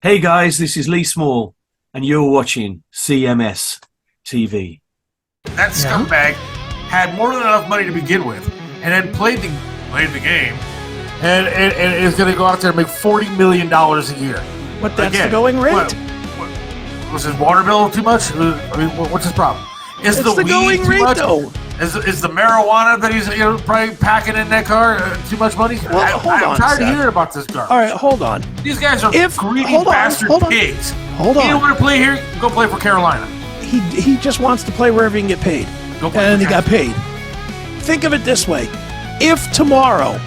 Hey guys, this is Lee Small, and you're watching CMS TV. That scumbag had more than enough money to begin with, and then played the game, and is going to go out there and make $40 million a year. But that's the going rate. Was his water bill too much? I mean, what's his problem? Is It's the the weed going too rate, much? though. Is the marijuana that he's probably packing in that car too much money? Well, hold I'm on, tired Seth. of hearing about this garbage. All right, hold on. These guys are greedy hold on, bastard hold on. pigs. Hold You on. don't want to play here? Go play for Carolina. He just wants to play wherever he can get paid. Go play And for he got paid. Think of it this way. If tomorrow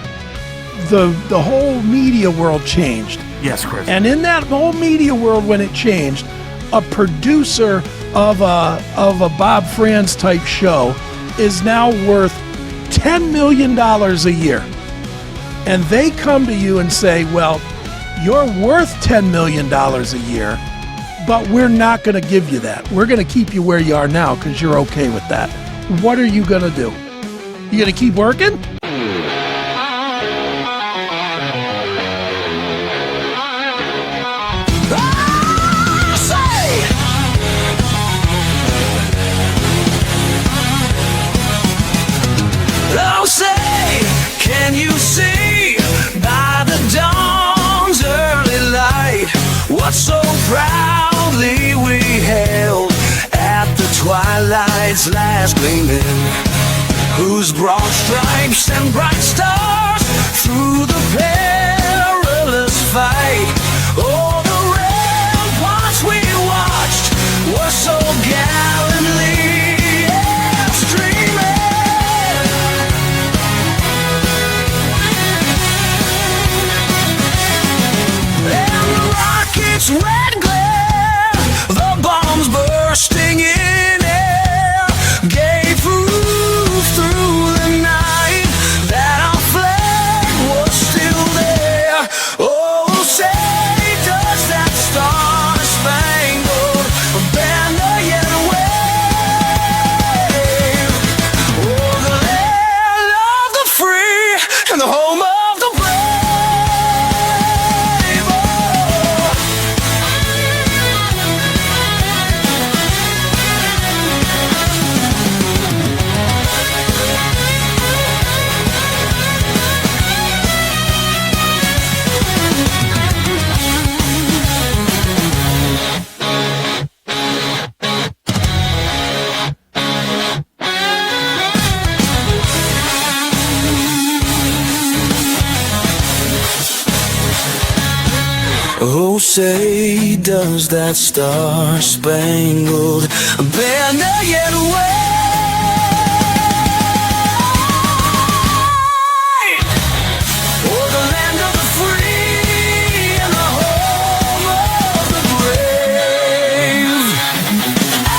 the whole media world changed, Yes, Chris. and in that whole media world when it changed, a producer of a Bob Franz type show is now worth $10 million a year. And they come to you and say, well, you're worth $10 million a year, but we're not going to give you that. We're going to keep you where you are now because you're okay with that. What are you going to do? You going to keep working? Oh, say, can you see by the dawn's early light what so proudly we held at the twilight's last gleaming, whose broad stripes and bright stars through the perilous fight, oh, the ramparts we watched were so gallantly streaming. Rockets' red glare, the bombs bursting in air, gave proof through the night that our flag was still there. Oh, say, does that star-spangled banner yet wave? Oh, the land of the free and the home of the brave. Oh, say, does that star-spangled banner yet wave? Oh, the land of the free and the home of the brave. Ow!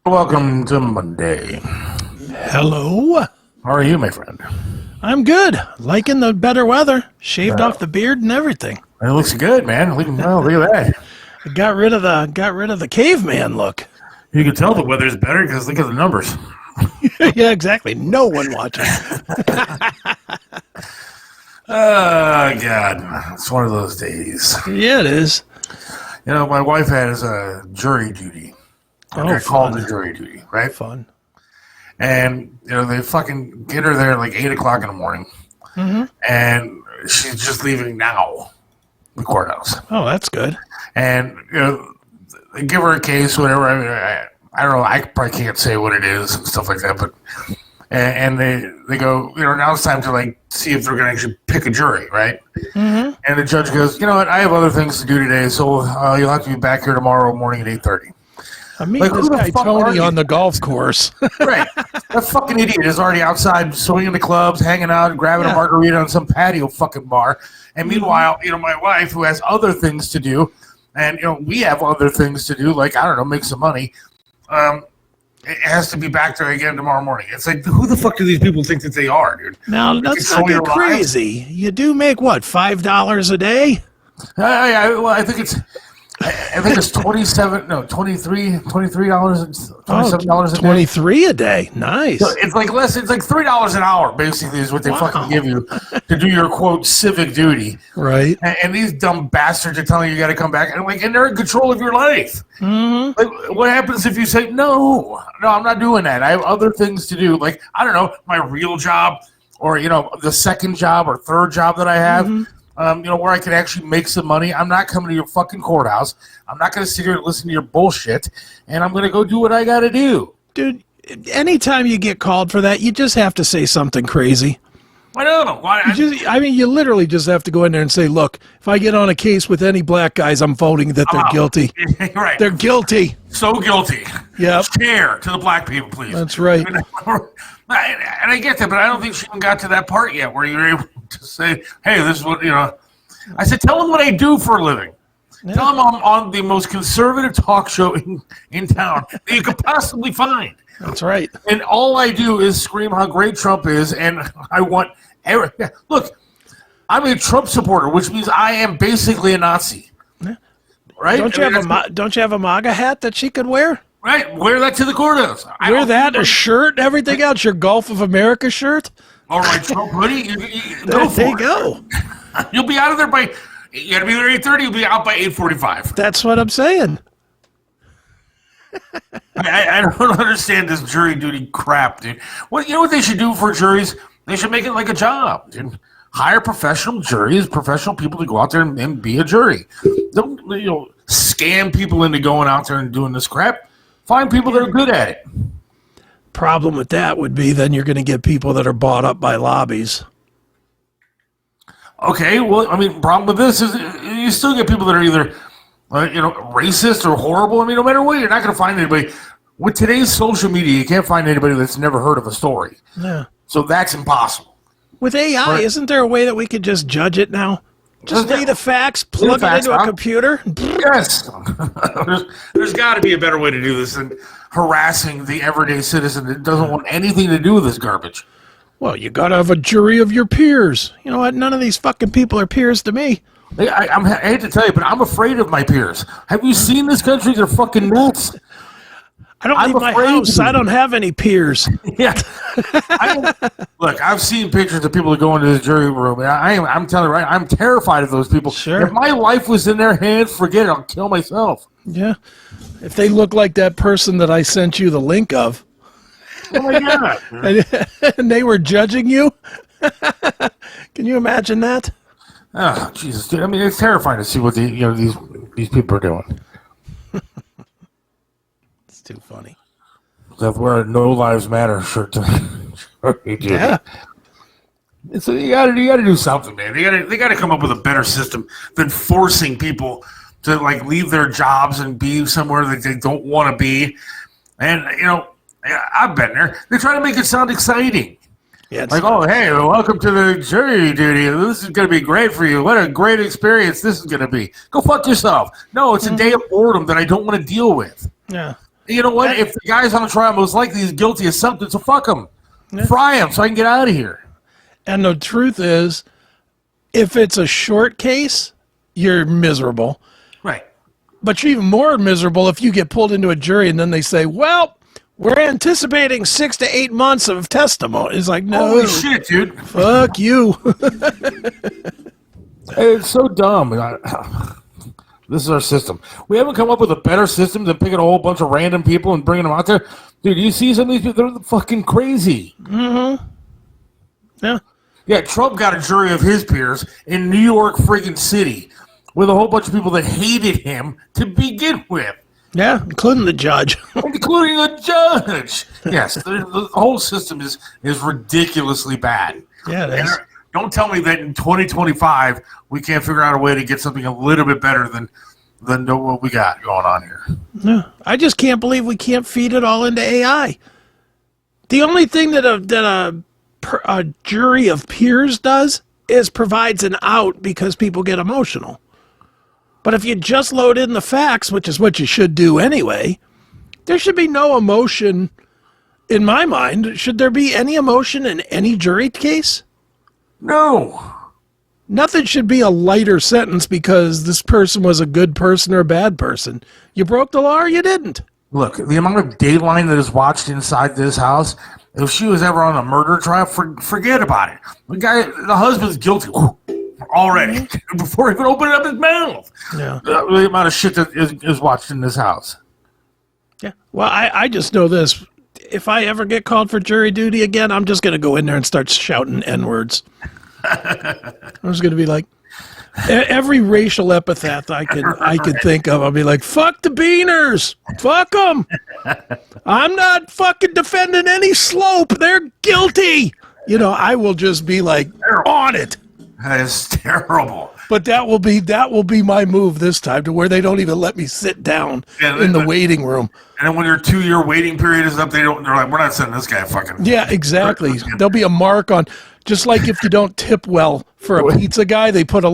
Welcome to Monday. Hello. How are you, my friend? I'm good. Liking the better weather. Shaved off the beard and everything. It looks good, man. Look at that. Got rid of the caveman look. You can tell the weather's better because look at the numbers. Yeah, exactly. No one watching. Oh, God. It's one of those days. Yeah, it is. You know, my wife has jury duty. I got called to jury duty, right? Fun. And, they fucking get her there at like 8 o'clock in the morning. Mm-hmm. And she's just leaving now, the courthouse. Oh, that's good. And, they give her a case, whatever. I mean, I don't know. I probably can't say what it is and stuff like that. But and they go, now it's time to like see if they're going to actually pick a jury, right? Mm-hmm. And the judge goes, you know what? I have other things to do today, so you'll have to be back here tomorrow morning at 8:30. I'm meeting Like, this who the guy fuck are Tony you? on the golf course. Right. That fucking idiot is already outside swinging the clubs, hanging out, grabbing a margarita on some patio fucking bar. And meanwhile, my wife, who has other things to do, and we have other things to do, like, I don't know, make some money, it has to be back there again tomorrow morning. It's like, who the fuck do these people think that they are, dude? Now, let's not get crazy. You do make, what, $5 a day? Well, I think it's 27 no $23 $27 a day. 23 a day. Nice. So it's like $3 an hour basically is what they fucking give you to do your quote civic duty. Right. And these dumb bastards are telling you got to come back and they're in control of your life. Mm-hmm. Like, what happens if you say no, I'm not doing that. I have other things to do. Like, I don't know, my real job or the second job or third job that I have. Mm-hmm. Where I can actually make some money. I'm not coming to your fucking courthouse. I'm not going to sit here and listen to your bullshit, and I'm going to go do what I got to do. Dude, anytime you get called for that, you just have to say something crazy. I know. You literally just have to go in there and say, look, if I get on a case with any black guys, I'm voting that they're guilty. Right. They're guilty. So guilty. Yeah. Share to the black people, please. That's right. And I get that, but I don't think she even got to that part yet where you're able to say, hey, this is what, I said, tell them what I do for a living. Yeah. Tell them I'm on the most conservative talk show in town that you could possibly find. That's right. And all I do is scream how great Trump is, and I want look, I'm a Trump supporter, which means I am basically a Nazi. Yeah. Right? Don't you have a MAGA hat that she could wear? Right, wear that to the courthouse. Wear that, a shirt, everything else, your Gulf of America shirt. All right, Trump hoodie. There you go. You'll be out of there you got to be there at 8:30, you'll be out by 8:45. That's what I'm saying. I don't understand this jury duty crap, dude. You know what they should do for juries? They should make it like a job, dude. Hire professional juries, professional people to go out there and be a jury. Don't, scam people into going out there and doing this crap. Find people that are good at it. Problem with that would be then you're going to get people that are bought up by lobbies. Okay, well, problem with this is you still get people that are either, racist or horrible. No matter what, you're not going to find anybody. With today's social media, you can't find anybody that's never heard of a story. Yeah. So that's impossible. With AI, isn't there a way that we could just judge it now? Just read the facts, plug it into a computer? Yes. There's got to be a better way to do this than harassing the everyday citizen that doesn't want anything to do with this garbage. Well, you got to have a jury of your peers. You know what? None of these fucking people are peers to me. I hate to tell you, but I'm afraid of my peers. Have you seen this country? They're fucking nuts. I don't leave my house. I don't have any peers. Yeah. Look, I've seen pictures of people that go into the jury room. And I'm telling you, right, I'm terrified of those people. Sure. If my life was in their hands, forget it. I'll kill myself. Yeah. If they look like that person that I sent you the link of. Oh, my God. and they were judging you? Can you imagine that? Oh, Jesus, dude. It's terrifying to see what these people are doing. It's too funny. Seth, wear a No Lives Matter shirt tonight. Yeah. So you got to do something, man. They got to come up with a better system than forcing people to leave their jobs and be somewhere that they don't want to be. And I've been there. They try to make it sound exciting. Yeah, hey, welcome to the jury duty. This is going to be great for you. What a great experience this is going to be. Go fuck yourself. No, it's a day of boredom that I don't want to deal with. Yeah. You know what? If the guy's on the trial most likely he's guilty of something, so fuck him. Yeah. Fry him so I can get out of here. And the truth is, if it's a short case, you're miserable. Right. But you're even more miserable if you get pulled into a jury and then they say, well, we're anticipating 6 to 8 months of testimony. It's like, no. Holy shit, dude. Fuck you. It's so dumb. This is our system. We haven't come up with a better system than picking a whole bunch of random people and bringing them out there. Dude, you see some of these people, they're fucking crazy. Mm-hmm. Yeah. Yeah, Trump got a jury of his peers in New York friggin' City with a whole bunch of people that hated him to begin with. Yeah, including the judge. Including the judge. Yes, the whole system is ridiculously bad. Yeah, it is. Don't tell me that in 2025 we can't figure out a way to get something a little bit better than what we got going on here. No, I just can't believe we can't feed it all into AI. The only thing that a jury of peers does is provides an out because people get emotional. But if you just load in the facts, which is what you should do anyway, There should be no emotion in my mind. Should there be any emotion in any jury case? No. Nothing should be a lighter sentence because this person was a good person or a bad person. You broke the law or you didn't. Look, the amount of Dateline that is watched inside this house, if she was ever on a murder trial, forget about it. The husband's guilty already before he could open up his mouth. Yeah. The amount of shit that is watched in this house. Yeah. Well, I just know this. If I ever get called for jury duty again, I'm just going to go in there and start shouting N-words. I'm just going to be like, every racial epithet I could think of, I'll be like, fuck the beaners. Fuck them. I'm not fucking defending any slope. They're guilty. You know, I will just be like, on it. That is terrible. But that will be my move this time, to where they don't even let me sit down in the waiting room. And then when your 2-year waiting period is up, they're like, we're not sending this guy fucking. Yeah, exactly. There'll be a mark on, just like if you don't tip well for a pizza guy, they put a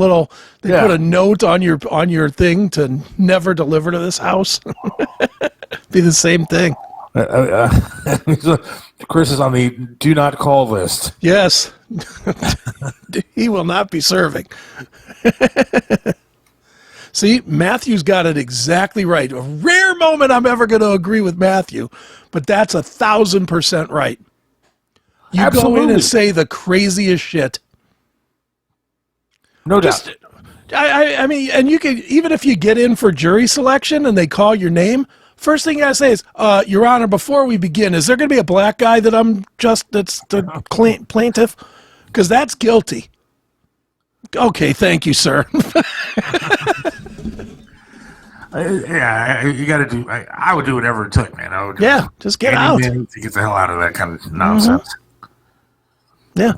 note on your thing to never deliver to this house. Be the same thing. Chris is on the do not call list. Yes. He will not be serving. See, Matthew's got it exactly right. A rare moment I'm ever going to agree with Matthew, but that's 1,000% right. You Absolutely. go in and say the craziest shit. No doubt. I mean, and you can, even if you get in for jury selection and they call your name, first thing you gotta say is, Your Honor, before we begin, is there going to be a black guy that's the plaintiff? Because that's guilty. Okay, thank you, sir. Yeah, you got to do. I would do whatever it took, man. I would. Just get out. To get the hell out of that kind of nonsense. Yeah,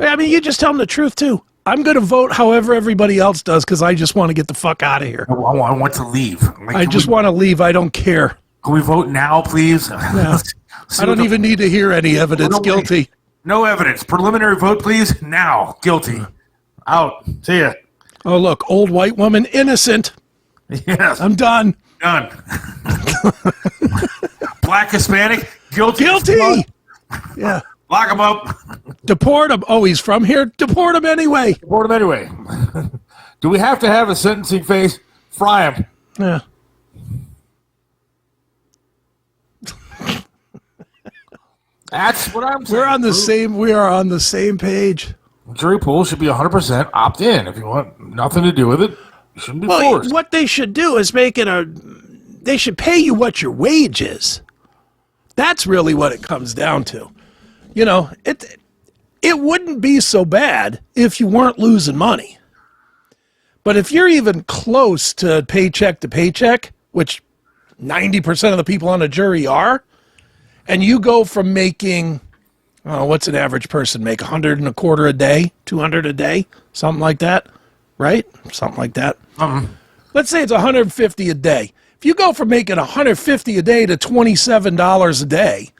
I mean, you just tell them the truth too. I'm going to vote however everybody else does because I just want to get the fuck out of here. I want to leave. Like, I just want to leave. I don't care. Can we vote now, please? No. I don't even need to hear any evidence. Guilty. No evidence. Preliminary vote, please. Now. Guilty. Out. See ya. Oh, look. Old white woman. Innocent. Yes. I'm done. Done. Black Hispanic. Guilty. Guilty. Yeah. Lock him up. Deport him. Oh, he's from here? Deport him anyway. Deport him anyway. Do we have to have a sentencing phase? Fry him. Yeah. That's what I'm saying. We are on the same page. Jury pool should be 100% opt in. If you want nothing to do with it, you shouldn't be forced. What they should do is they should pay you what your wage is. That's really what it comes down to. You know, it wouldn't be so bad if you weren't losing money. But if you're even close to paycheck, which 90% of the people on a jury are, and you go from making, what's an average person make? 100 and a quarter a day, 200 a day, something like that, right? Something like that. Let's say it's 150 a day. If you go from making 150 a day to $27 a day,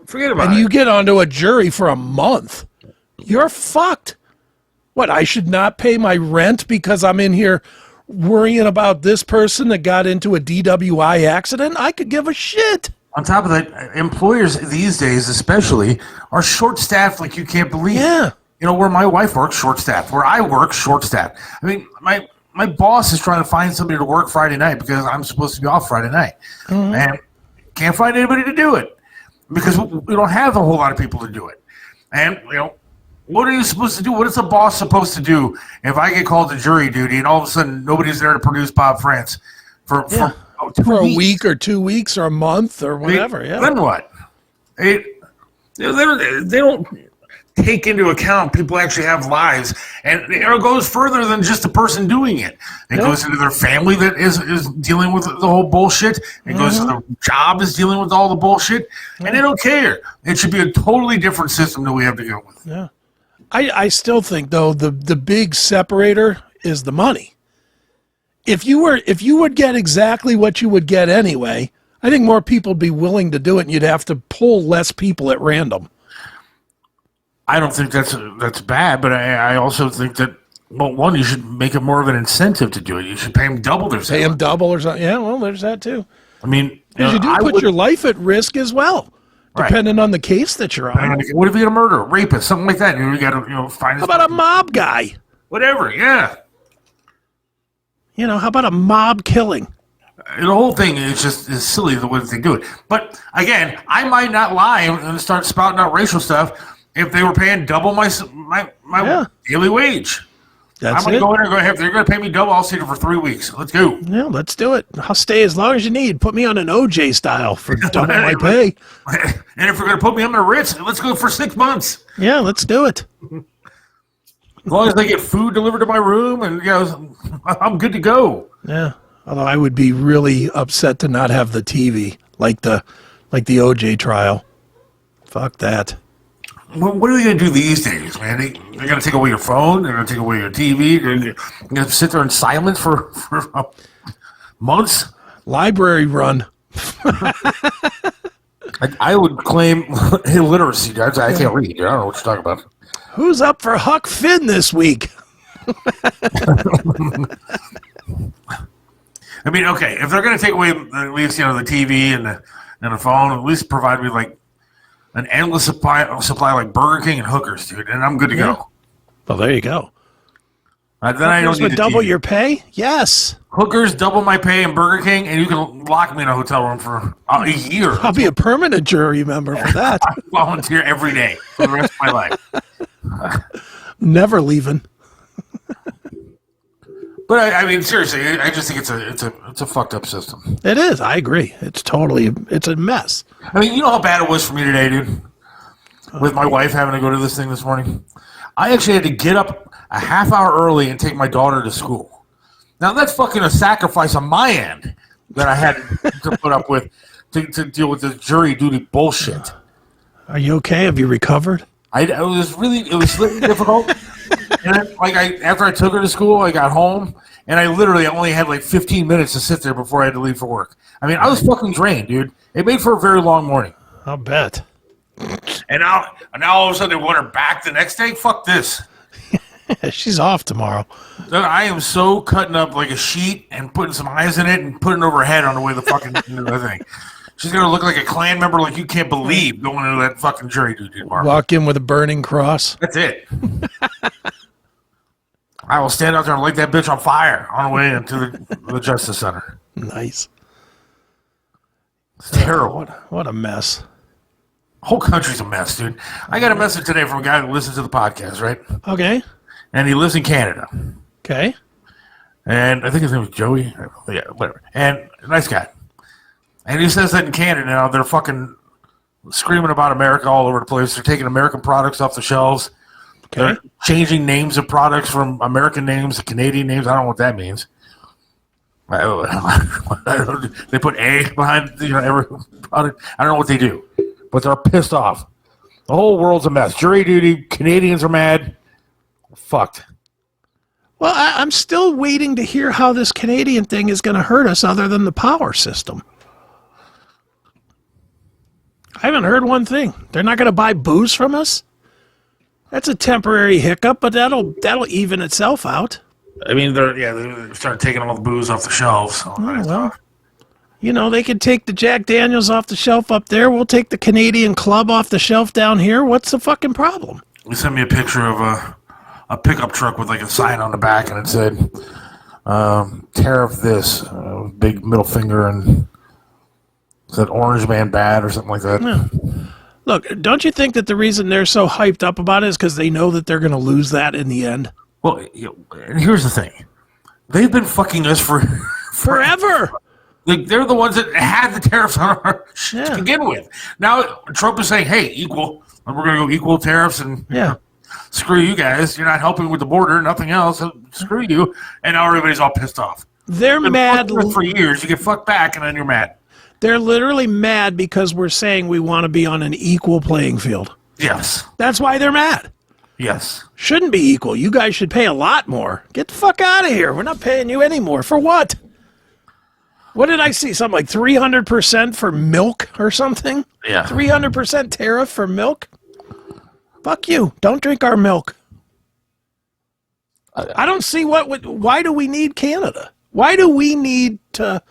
forget about it. And you get onto a jury for a month, you're fucked. What, I should not pay my rent because I'm in here worrying about this person that got into a DWI accident? I could give a shit. On top of that, employers these days especially are short-staffed like you can't believe. Yeah. You know, where my wife works, short-staffed. Where I work, short-staffed. I mean, my boss is trying to find somebody to work Friday night because I'm supposed to be off Friday night. Mm-hmm. And can't find anybody to do it because we don't have a whole lot of people to do it. And, you know, what are you supposed to do? What is the boss supposed to do if I get called to jury duty and all of a sudden nobody's there to produce Bob France for a week or 2 weeks or a month or whatever? Then what? They don't take into account people actually have lives, and it goes further than just the person doing it. It goes into their family that is dealing with the whole bullshit. It goes to the job is dealing with all the bullshit, and they don't care. It should be a totally different system that we have to go with. Yeah, I still think though the big separator is the money. If you would get exactly what you would get anyway, I think more people would be willing to do it, and you'd have to pull less people at random. I don't think that's bad, but I also think that, well, one, you should make it more of an incentive to do it. You should pay them double their salary. Pay them double or something. Yeah, well, there's that too. I mean, Because you do put your life at risk as well, depending on the case that you're on. What if you're a murderer, rapist, something like that? You got to find. How about a mob guy? Whatever, yeah. How about a mob killing? The whole thing is silly the way they do it. But again, I might not lie and start spouting out racial stuff if they were paying double my daily wage. That's I'm going to go in there and go, if they're going to pay me double, I'll stay there for 3 weeks. Let's go. Yeah, let's do it. I'll stay as long as you need. Put me on an OJ style for double my pay. And if you're going to put me on the Ritz, let's go for 6 months. Yeah, let's do it. As long as they get food delivered to my room, and I'm good to go. Yeah. Although I would be really upset to not have the TV, like the OJ trial. Fuck that. What are they going to do these days, man? They're going to take away your phone. They're going to take away your TV. They're going to sit there in silence for months. Library run. I would claim illiteracy. I can't read. I don't know what you're talking about. Who's up for Huck Finn this week? I mean, okay, if they're going to take away at least the TV and the phone, at least provide me like an endless supply like Burger King and hookers, dude, and I'm good to go. Well, there you go. Then I don't need double your pay. Yes. Hookers double my pay in Burger King, and you can lock me in a hotel room for a year. I'll be a permanent jury member for that. I volunteer every day for the rest of my life. Never leaving. But I mean, seriously, I just think it's a fucked up system. It is. I agree. It's a mess. I mean, you know how bad it was for me today, dude? With my wife having to go to this thing this morning. I actually had to get up a half hour early and take my daughter to school. Now, that's fucking a sacrifice on my end that I had to put up with to deal with this jury duty bullshit. Are you okay? Have you recovered? It was slightly difficult. And then, after I took her to school, I got home, and I only had like 15 minutes to sit there before I had to leave for work. I mean, I was fucking drained, dude. It made for a very long morning. I'll bet. And now all of a sudden they want her back the next day? Fuck this. She's off tomorrow. I am so cutting up like a sheet and putting some eyes in it and putting it over her head on the way the fucking thing. She's going to look like a Klan member like you can't believe going into that fucking jury duty tomorrow. Walk in with a burning cross. That's it. I will stand out there and light that bitch on fire on the way into the Justice Center. Nice. It's terrible. What a mess. Whole country's a mess, dude. I got a message today from a guy who listens to the podcast, right? Okay. And he lives in Canada. Okay. And I think his name was Joey. Yeah, whatever. And nice guy. And he says that in Canada now they're fucking screaming about America all over the place. They're taking American products off the shelves. Okay. They're changing names of products from American names to Canadian names. I don't know what that means. They put A behind every product. I don't know what they do, but they're pissed off. The whole world's a mess. Jury duty. Canadians are mad. Fucked. Well, I'm still waiting to hear how this Canadian thing is going to hurt us other than the power system. I haven't heard one thing. They're not going to buy booze from us? That's a temporary hiccup, but that'll even itself out. I mean, they started taking all the booze off the shelves. They could take the Jack Daniels off the shelf up there. We'll take the Canadian Club off the shelf down here. What's the fucking problem? He sent me a picture of a pickup truck with like a sign on the back, and it said, tariff this, big middle finger, and said orange man bad or something like that. Yeah. Look, don't you think that the reason they're so hyped up about it is because they know that they're going to lose that in the end? Well, and here's the thing. They've been fucking us for forever. They're the ones that had the tariffs on our shit to begin with. Now Trump is saying, hey, equal. And we're going to go equal tariffs and screw you guys. You're not helping with the border, nothing else. So screw you. And now everybody's all pissed off. They're mad. For years, you get fucked back and then you're mad. They're literally mad because we're saying we want to be on an equal playing field. Yes. That's why they're mad. Yes. Shouldn't be equal. You guys should pay a lot more. Get the fuck out of here. We're not paying you anymore. For what? What did I see? Something like 300% for milk or something? Yeah. 300% tariff for milk? Fuck you. Don't drink our milk. I don't see why do we need Canada? Why do we need to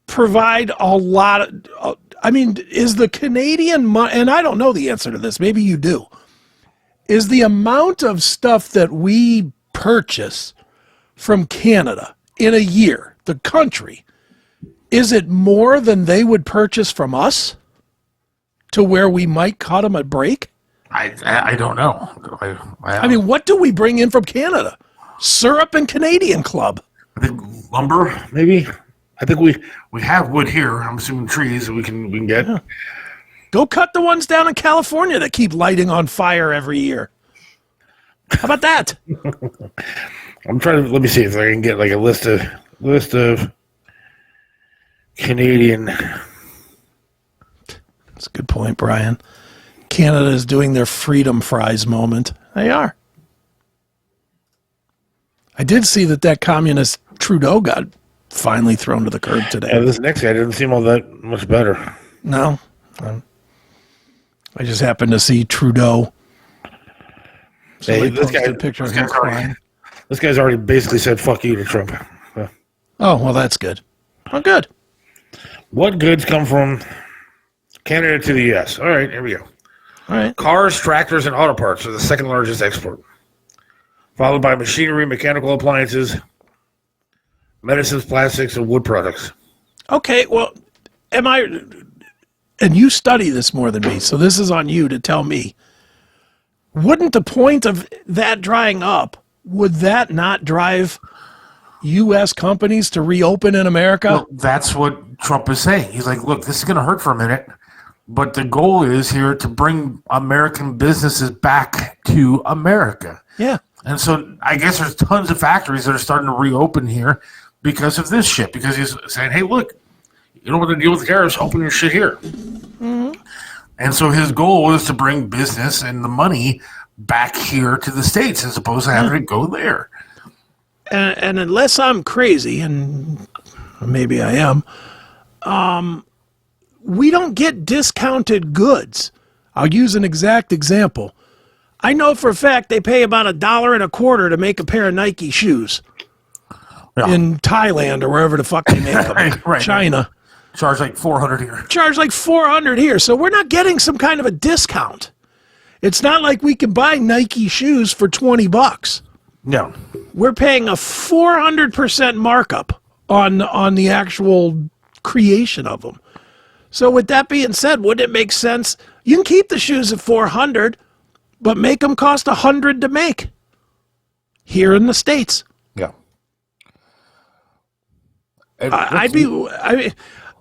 provide a lot of, I mean, is the Canadian money, and I don't know the answer to this, maybe you do, is the amount of stuff that we purchase from Canada in a year, the country, is it more than they would purchase from us to where we might cut them a break? I don't know. I mean, what do we bring in from Canada? Syrup and Canadian Club. I think lumber, maybe. I think we have wood here. I'm assuming trees that we can get. Yeah. Go cut the ones down in California that keep lighting on fire every year. How about that? I'm trying to, let me see if I can get like a list of Canadian. That's a good point, Brian. Canada is doing their freedom fries moment. They are. I did see that communist Trudeau got finally thrown to the curb today. Yeah, this next guy didn't seem all that much better. No. I just happened to see Trudeau. Hey, this guy's already basically said fuck you to Trump. Yeah. Oh, well, that's good. Oh, good. What goods come from Canada to the U.S.? All right, here we go. All right. Cars, tractors, and auto parts are the second largest export, followed by machinery, mechanical appliances, medicines, plastics, and wood products. Okay, well, and you study this more than me, so this is on you to tell me. Wouldn't the point of that drying up, would that not drive U.S. companies to reopen in America? Well, that's what Trump is saying. He's like, look, this is going to hurt for a minute, but the goal is here to bring American businesses back to America. Yeah. And so I guess there's tons of factories that are starting to reopen here because of this shit. Because he's saying, hey, look, you don't want to deal with the tariffs, open your shit here. Mm-hmm. And so his goal is to bring business and the money back here to the States as opposed to having to go there. And unless I'm crazy, and maybe I am, we don't get discounted goods. I'll use an exact example. I know for a fact they pay about $1.25 to make a pair of Nike shoes in Thailand or wherever the fuck they make them. Right. China. Charge like $400 here. Charge like $400 here. So we're not getting some kind of a discount. It's not like we can buy Nike shoes for $20. No. We're paying a 400% markup on the actual creation of them. So with that being said, wouldn't it make sense? You can keep the shoes at $400, but make them cost $100 to make here in the States. Yeah.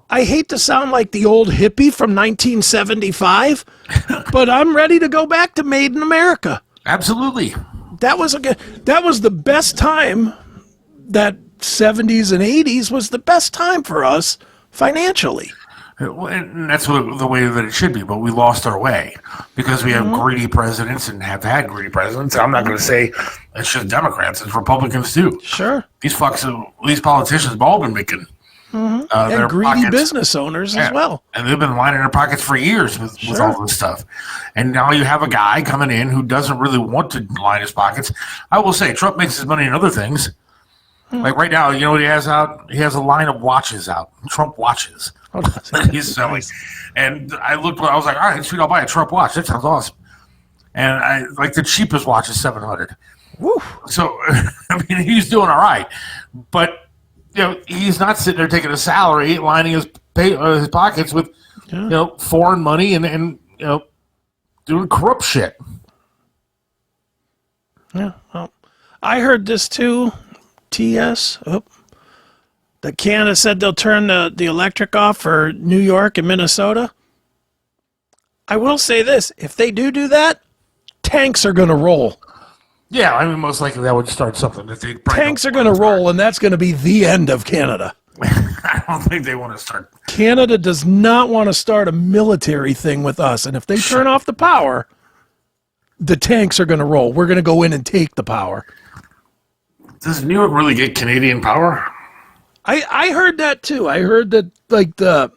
I hate to sound like the old hippie from 1975, but I'm ready to go back to Made in America. Absolutely. That was the best time. That 70s and 80s was the best time for us financially. And that's the way that it should be, but we lost our way because we have greedy presidents and have had greedy presidents. I'm not going to say it's just Democrats; it's Republicans too. Sure, these politicians have all been making and greedy business owners as well, and they've been lining their pockets for years with all this stuff. And now you have a guy coming in who doesn't really want to line his pockets. I will say, Trump makes his money in other things. Like right now, you know what he has out? He has a line of watches out, Trump watches. He's selling. And I looked, I was like, all right, sweet, I'll buy a Trump watch. That sounds awesome. And I like the cheapest watch is $700. Woo. So, I mean, he's doing all right. But, you know, he's not sitting there taking a salary, lining his pockets with, you know, foreign money and, you know, doing corrupt shit. Yeah. Well, I heard this too. TS. That Canada said they'll turn the electric off for New York and Minnesota. I will say this. If they do that, tanks are going to roll. Yeah, I mean, most likely that would start something. Tanks are going to roll, and that's going to be the end of Canada. I don't think they want to start. Canada does not want to start a military thing with us, and if they turn off the power, the tanks are going to roll. We're going to go in and take the power. Does New York really get Canadian power? I heard that too. I heard that like the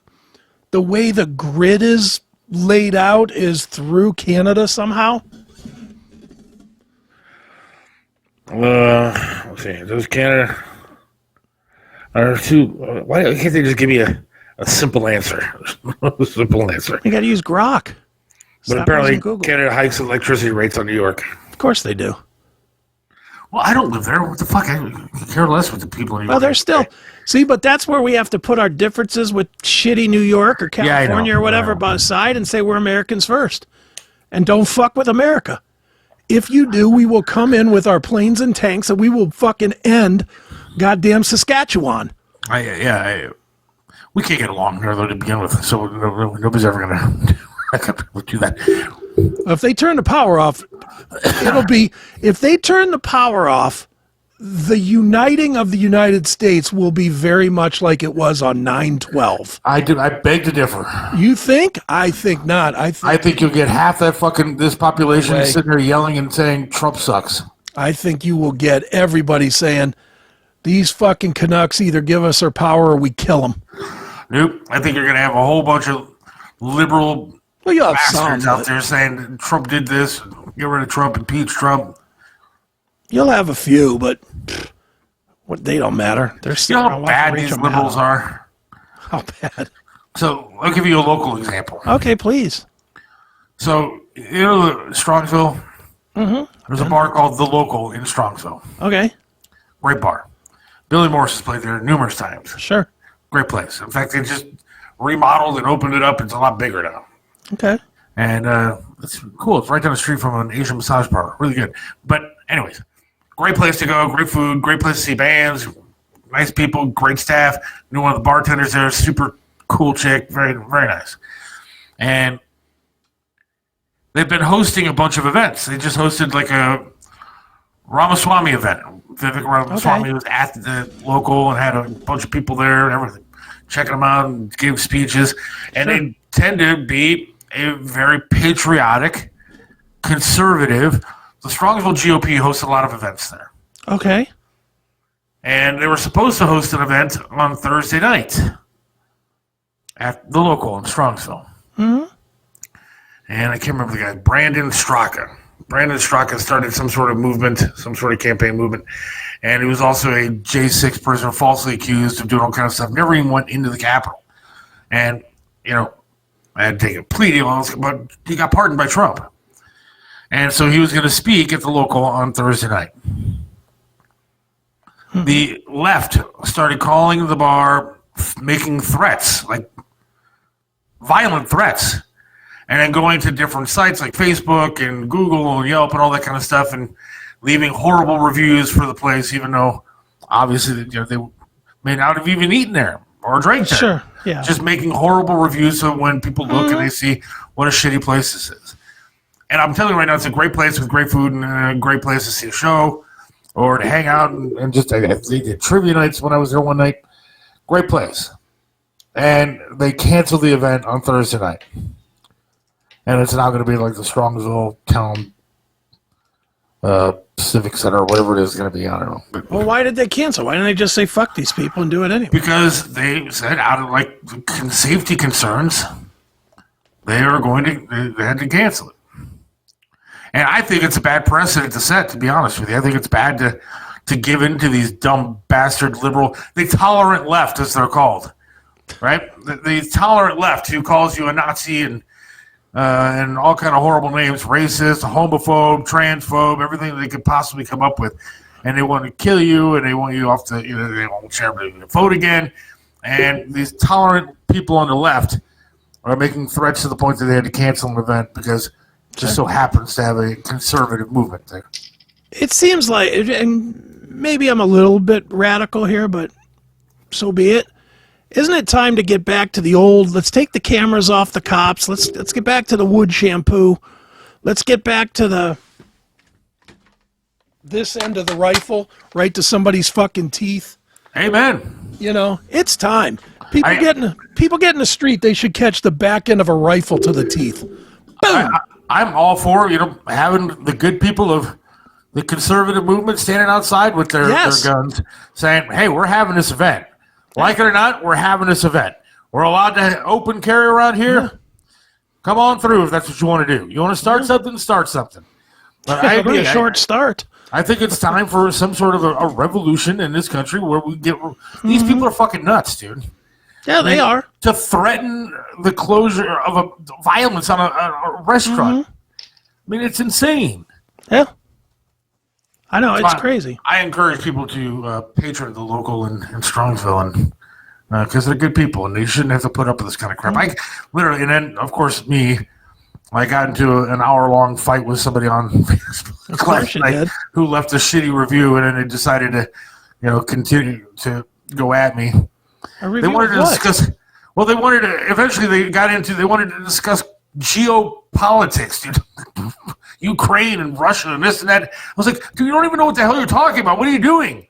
way the grid is laid out is through Canada somehow. Let's see. Does Canada? Or two? Why can't they just give me a simple answer? A simple answer. You got to use Grok. But Stop apparently, using Google. Canada hikes electricity rates on New York. Of course they do. Well, I don't live there. What the fuck? I care less what the people in New York. Well, they're still see, but that's where we have to put our differences with shitty New York or California or whatever aside and say we're Americans first, and don't fuck with America. If you do, we will come in with our planes and tanks and we will fucking end goddamn Saskatchewan. We can't get along here though to begin with, so nobody's ever gonna do that. If they turn the power off, it'll be if they turn the power off. The uniting of the United States will be very much like it was on 9/12. I beg to differ. You think? I think not. I think you'll get half that this population sitting there yelling and saying Trump sucks. I think you will get everybody saying these fucking Canucks either give us their power or we kill them. Nope. I think you're gonna have a whole bunch of liberal bastards out there saying Trump did this, get rid of Trump, impeach Trump. You'll have a few, but they don't matter. They're still how bad these liberals are. How bad? So I'll give you a local example. Okay, please. So you know Strongsville? Mm-hmm. There's a bar called The Local in Strongsville. Okay. Great bar. Billy Morris has played there numerous times. Sure. Great place. In fact, they just remodeled and opened it up. It's a lot bigger now. Okay. And it's cool. It's right down the street from an Asian massage parlor. Really good. But anyways, great place to go. Great food. Great place to see bands. Nice people. Great staff. Knew one of the bartenders there. Super cool chick. Very, very nice. And they've been hosting a bunch of events. They just hosted like a Ramaswamy event. Vivek Ramaswamy was at the Local and had a bunch of people there and everything, checking them out and gave speeches. And they tend to be a very patriotic, conservative. The Strongsville GOP hosts a lot of events there. Okay. And they were supposed to host an event on Thursday night at The Local in Strongsville. Mm-hmm. And I can't remember the guy, Brandon Straka. Brandon Straka started some sort of movement, some sort of campaign movement. And he was also a J6 prisoner falsely accused of doing all kinds of stuff. Never even went into the Capitol. And, you know, I had to take a plea deal, but he got pardoned by Trump. And so he was going to speak at The Local on Thursday night. The left started calling the bar, making threats, like violent threats. And then going to different sites like Facebook and Google and Yelp and all that kind of stuff and leaving horrible reviews for the place, even though obviously they may not have even eaten there or drank there. Sure, yeah. Just making horrible reviews so when people look and they see what a shitty place this is. And I'm telling you right now, it's a great place with great food and a great place to see a show or to hang out and just they did trivia nights when I was there one night. Great place. And they canceled the event on Thursday night. And it's now going to be like the Strongsville Town Civic Center or whatever it is going to be. I don't know. But, well, why did they cancel? Why didn't they just say fuck these people and do it anyway? Because they said out of like safety concerns, they had to cancel it. And I think it's a bad precedent to set, to be honest with you. I think it's bad to give in to these dumb bastard liberal, the tolerant left as they're called, right? The tolerant left who calls you a Nazi and all kind of horrible names, racist, homophobe, transphobe, everything they could possibly come up with. And they want to kill you, and they want you off the, they won't share the vote again. And these tolerant people on the left are making threats to the point that they had to cancel an event because it just so happens to have a conservative movement there. It seems like, and maybe I'm a little bit radical here, but so be it. Isn't it time to get back to the old, let's take the cameras off the cops, let's get back to the wood shampoo, let's get back to this end of the rifle, right to somebody's fucking teeth. Amen. You know, it's time. People get in the street, they should catch the back end of a rifle to the teeth. Boom! I'm all for, having the good people of the conservative movement standing outside with their guns saying, hey, we're having this event. Like it or not, we're having this event. We're allowed to open carry around here. Yeah. Come on through if that's what you want to do. You want to start something, start something. But I agree. A short start. I think it's time for some sort of a revolution in this country where we get these people are fucking nuts, dude. Yeah, they are. To threaten the closure of a violence on a restaurant. I mean, it's insane. Yeah. I know, it's crazy. I encourage people to patron the local in Strongsville, and because they're good people, and they shouldn't have to put up with this kind of crap. I literally, and then, of course, I got into an hour-long fight with somebody on Facebook last night who left a shitty review, and then they decided to, continue to go at me. They wanted to discuss. Well, they wanted to. Eventually, they wanted to discuss geopolitics, dude. Ukraine and Russia and this and that. I was like, dude, you don't even know what the hell you're talking about. What are you doing?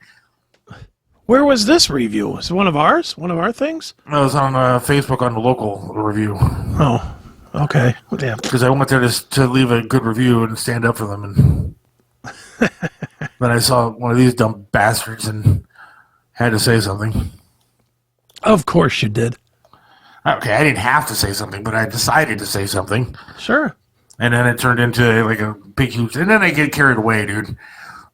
Where was this review? Was it one of ours? One of our things? No, it was on Facebook on the local review. Oh, okay. Yeah. Because I went there to leave a good review and stand up for them, and then I saw one of these dumb bastards and had to say something. Of course you did. Okay, I didn't have to say something, but I decided to say something. Sure. And then it turned into like a big, huge. And then I get carried away, dude.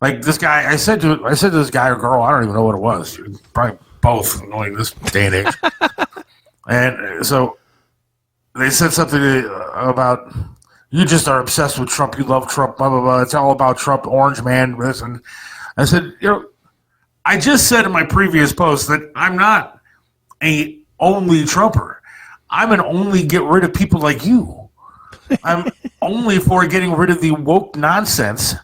Like this guy, I said to this guy or girl, I don't even know what it was, dude. Probably both, knowing this day and age. And so they said something about you just are obsessed with Trump. You love Trump. Blah blah blah. It's all about Trump, orange man. This and I said, I just said in my previous post that I'm not a only Trumper. I'm an only get rid of people like you. I'm only for getting rid of the woke nonsense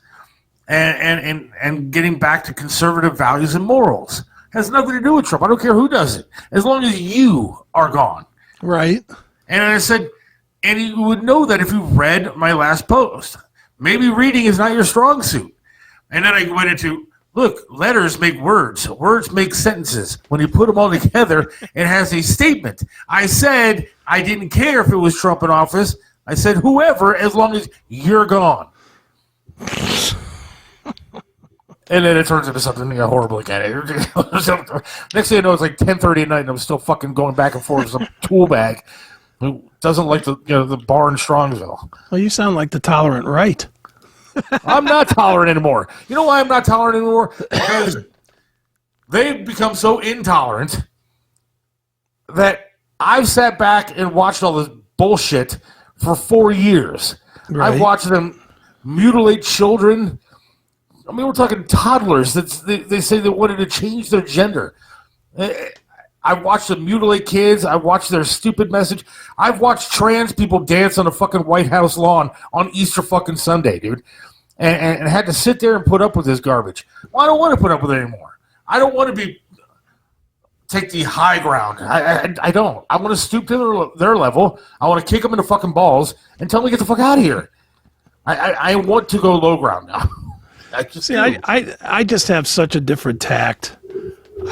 and getting back to conservative values and morals. It has nothing to do with Trump. I don't care who does it, as long as you are gone. Right. And I said, and you would know that if you read my last post. Maybe reading is not your strong suit. And then I went into, look, letters make words. Words make sentences. When you put them all together, it has a statement. I said I didn't care if it was Trump in office. I said whoever, as long as you're gone. And then it turns into something horrible again. Next thing I know, it's like 10:30 at night, and I'm still fucking going back and forth with some tool bag who doesn't like the bar in Strongsville. Well, you sound like the tolerant right. I'm not tolerant anymore. You know why I'm not tolerant anymore? Because they've become so intolerant that I've sat back and watched all this bullshit for 4 years. Right. I've watched them mutilate children. I mean, we're talking toddlers. They say they wanted to change their gender. I've watched them mutilate kids. I've watched their stupid message. I've watched trans people dance on a fucking White House lawn on Easter fucking Sunday, dude. And had to sit there and put up with this garbage. Well, I don't want to put up with it anymore. I don't want to take the high ground. I don't. I want to stoop to their level. I want to kick them in the fucking balls and tell them to get the fuck out of here. I want to go low ground now. I just have such a different tact.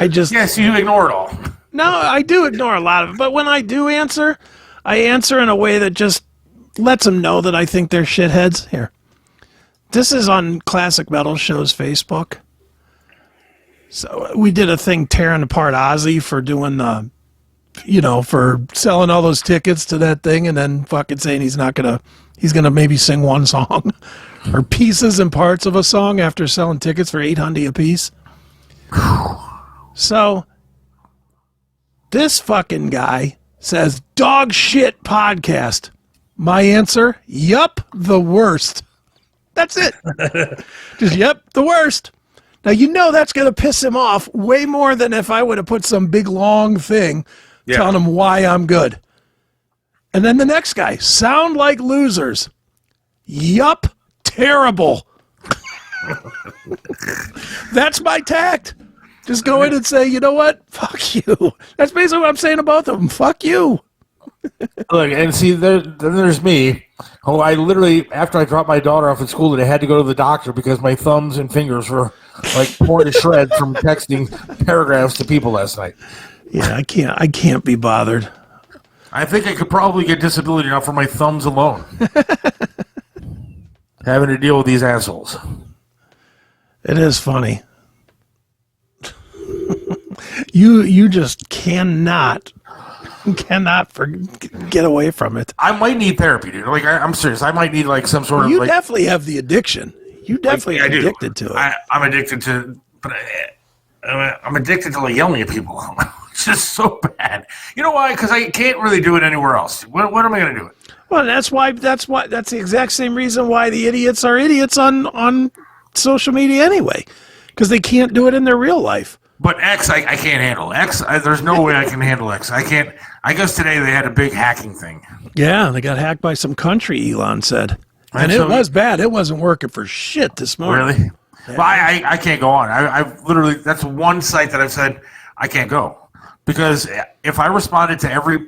Yes, you ignore it all. No, I do ignore a lot of it. But when I do answer, I answer in a way that just lets them know that I think they're shitheads. Here. This is on Classic Metal Show's Facebook. So we did a thing tearing apart Ozzy for doing for selling all those tickets to that thing and then fucking saying he's gonna maybe sing one song or pieces and parts of a song after selling tickets for $800 a piece. So this fucking guy says dog shit podcast. My answer, yup, the worst. That's it. Just yep, the worst. Now, that's going to piss him off way more than if I would have put some big long thing telling him why I'm good. And then the next guy, sound like losers. Yup, terrible. That's my tact. Just go in and say, you know what? Fuck you. That's basically what I'm saying to both of them. Fuck you. Look, and see, then there's me, who I literally, after I dropped my daughter off at school, that I had to go to the doctor because my thumbs and fingers were like torn to shreds from texting paragraphs to people last night. Yeah, I can't be bothered. I think I could probably get disability now for my thumbs alone. Having to deal with these assholes. It is funny. You just cannot get away from it. I might need therapy, dude. Like I'm serious. I might need like some sort of. You definitely have the addiction. You definitely I do. addicted to it. I'm addicted to, but I'm addicted to like yelling at people. It's just so bad. You know why? Because I can't really do it anywhere else. What am I going to do it? Well, that's the exact same reason why the idiots are idiots on social media anyway, because they can't do it in their real life. But X, I can't handle. X, there's no way I can handle X. I can't. I guess today they had a big hacking thing. Yeah, they got hacked by some country, Elon said. And it was bad. It wasn't working for shit this morning. Really? Yeah. Well, I can't go on. I've literally, that's one site that I've said I can't go. Because if I responded to every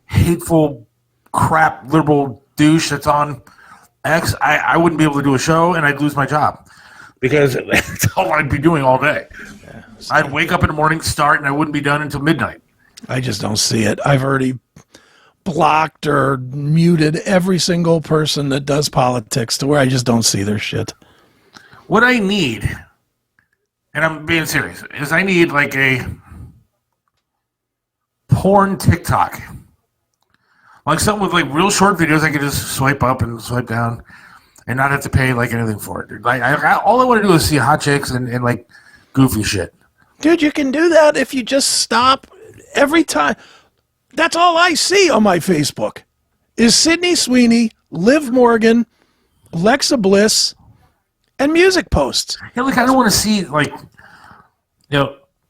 hateful crap liberal douche that's on X, I wouldn't be able to do a show and I'd lose my job. Because that's all I'd be doing all day. Yeah, I'd wake up in the morning, start, and I wouldn't be done until midnight. I just don't see it. I've already blocked or muted every single person that does politics to where I just don't see their shit. What I need, and I'm being serious, is I need like a porn TikTok. Like something with like real short videos I can just swipe up and swipe down and not have to pay like anything for it. Like all I want to do is see hot chicks and like goofy shit. Dude, you can do that if you just stop every time. That's all I see on my Facebook is Sydney Sweeney, Liv Morgan, Alexa Bliss, and music posts. Yeah, like I don't want to see like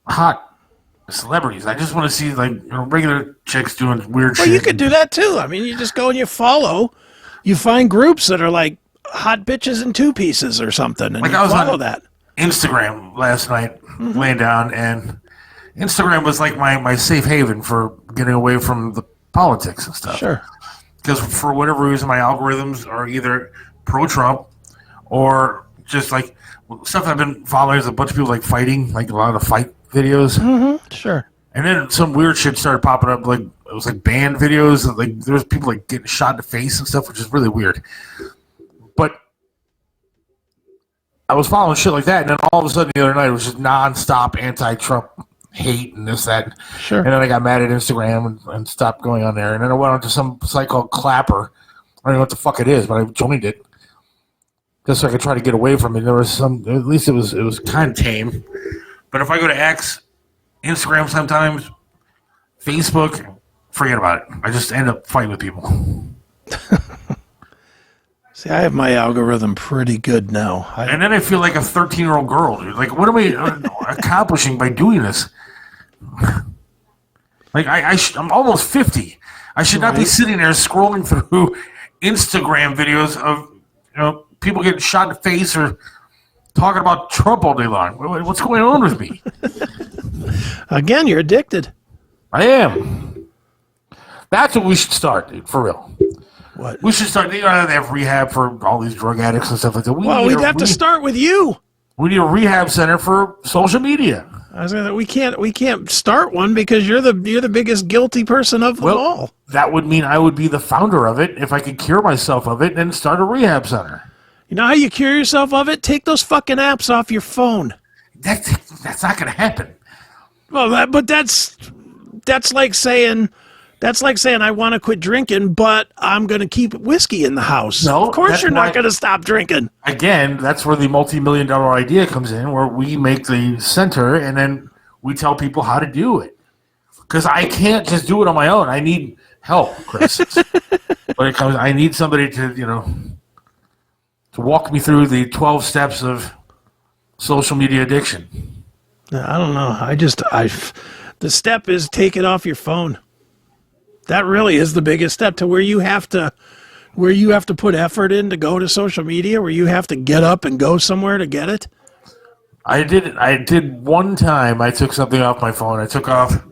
hot celebrities. I just want to see like regular chicks doing weird shit. Well, you could do that too. I mean, you just go and you follow. You find groups that are like hot bitches in two pieces or something, and like you follow that. Instagram last night, laying down, and Instagram was like my safe haven for getting away from the politics and stuff. Sure. Because for whatever reason, my algorithms are either pro-Trump or just like stuff I've been following is a bunch of people like fighting, like a lot of fight videos. Mm-hmm. Sure. And then some weird shit started popping up, like it was like band videos, like there was people like getting shot in the face and stuff, which is really weird. But I was following shit like that, and then all of a sudden the other night it was just nonstop anti-Trump hate and this, that. Sure. And then I got mad at Instagram and stopped going on there. And then I went on to some site called Clapper. I don't know what the fuck it is, but I joined it just so I could try to get away from it. There was some, at least it was kind of tame. But if I go to X, Instagram sometimes, Facebook, forget about it. I just end up fighting with people. See, I have my algorithm pretty good now. And then I feel like a 13-year-old girl, dude. Like, what am I accomplishing by doing this? Like, I'm almost 50. I should not be sitting there scrolling through Instagram videos of people getting shot in the face or talking about Trump all day long. What's going on with me? Again, you're addicted. I am. That's what we should start, dude, for real. What? We should start. They have rehab for all these drug addicts and stuff like that. We'd have to start with you. We need a rehab center for social media. I was gonna, we can't start one because you're the biggest guilty person of them all. That would mean I would be the founder of it if I could cure myself of it and start a rehab center. You know how you cure yourself of it? Take those fucking apps off your phone. That's not going to happen. Well, but that's like saying I want to quit drinking, but I'm going to keep whiskey in the house. No, of course you're not going to stop drinking. Again, that's where the multi-million-dollar idea comes in, where we make the center and then we tell people how to do it. Because I can't just do it on my own. I need help, Chris. I need somebody to walk me through the 12 steps of social media addiction. I don't know. The step is take it off your phone. That really is the biggest step to where you have to put effort in to go to social media, where you have to get up and go somewhere to get it. I did one time. I took something off my phone. I took off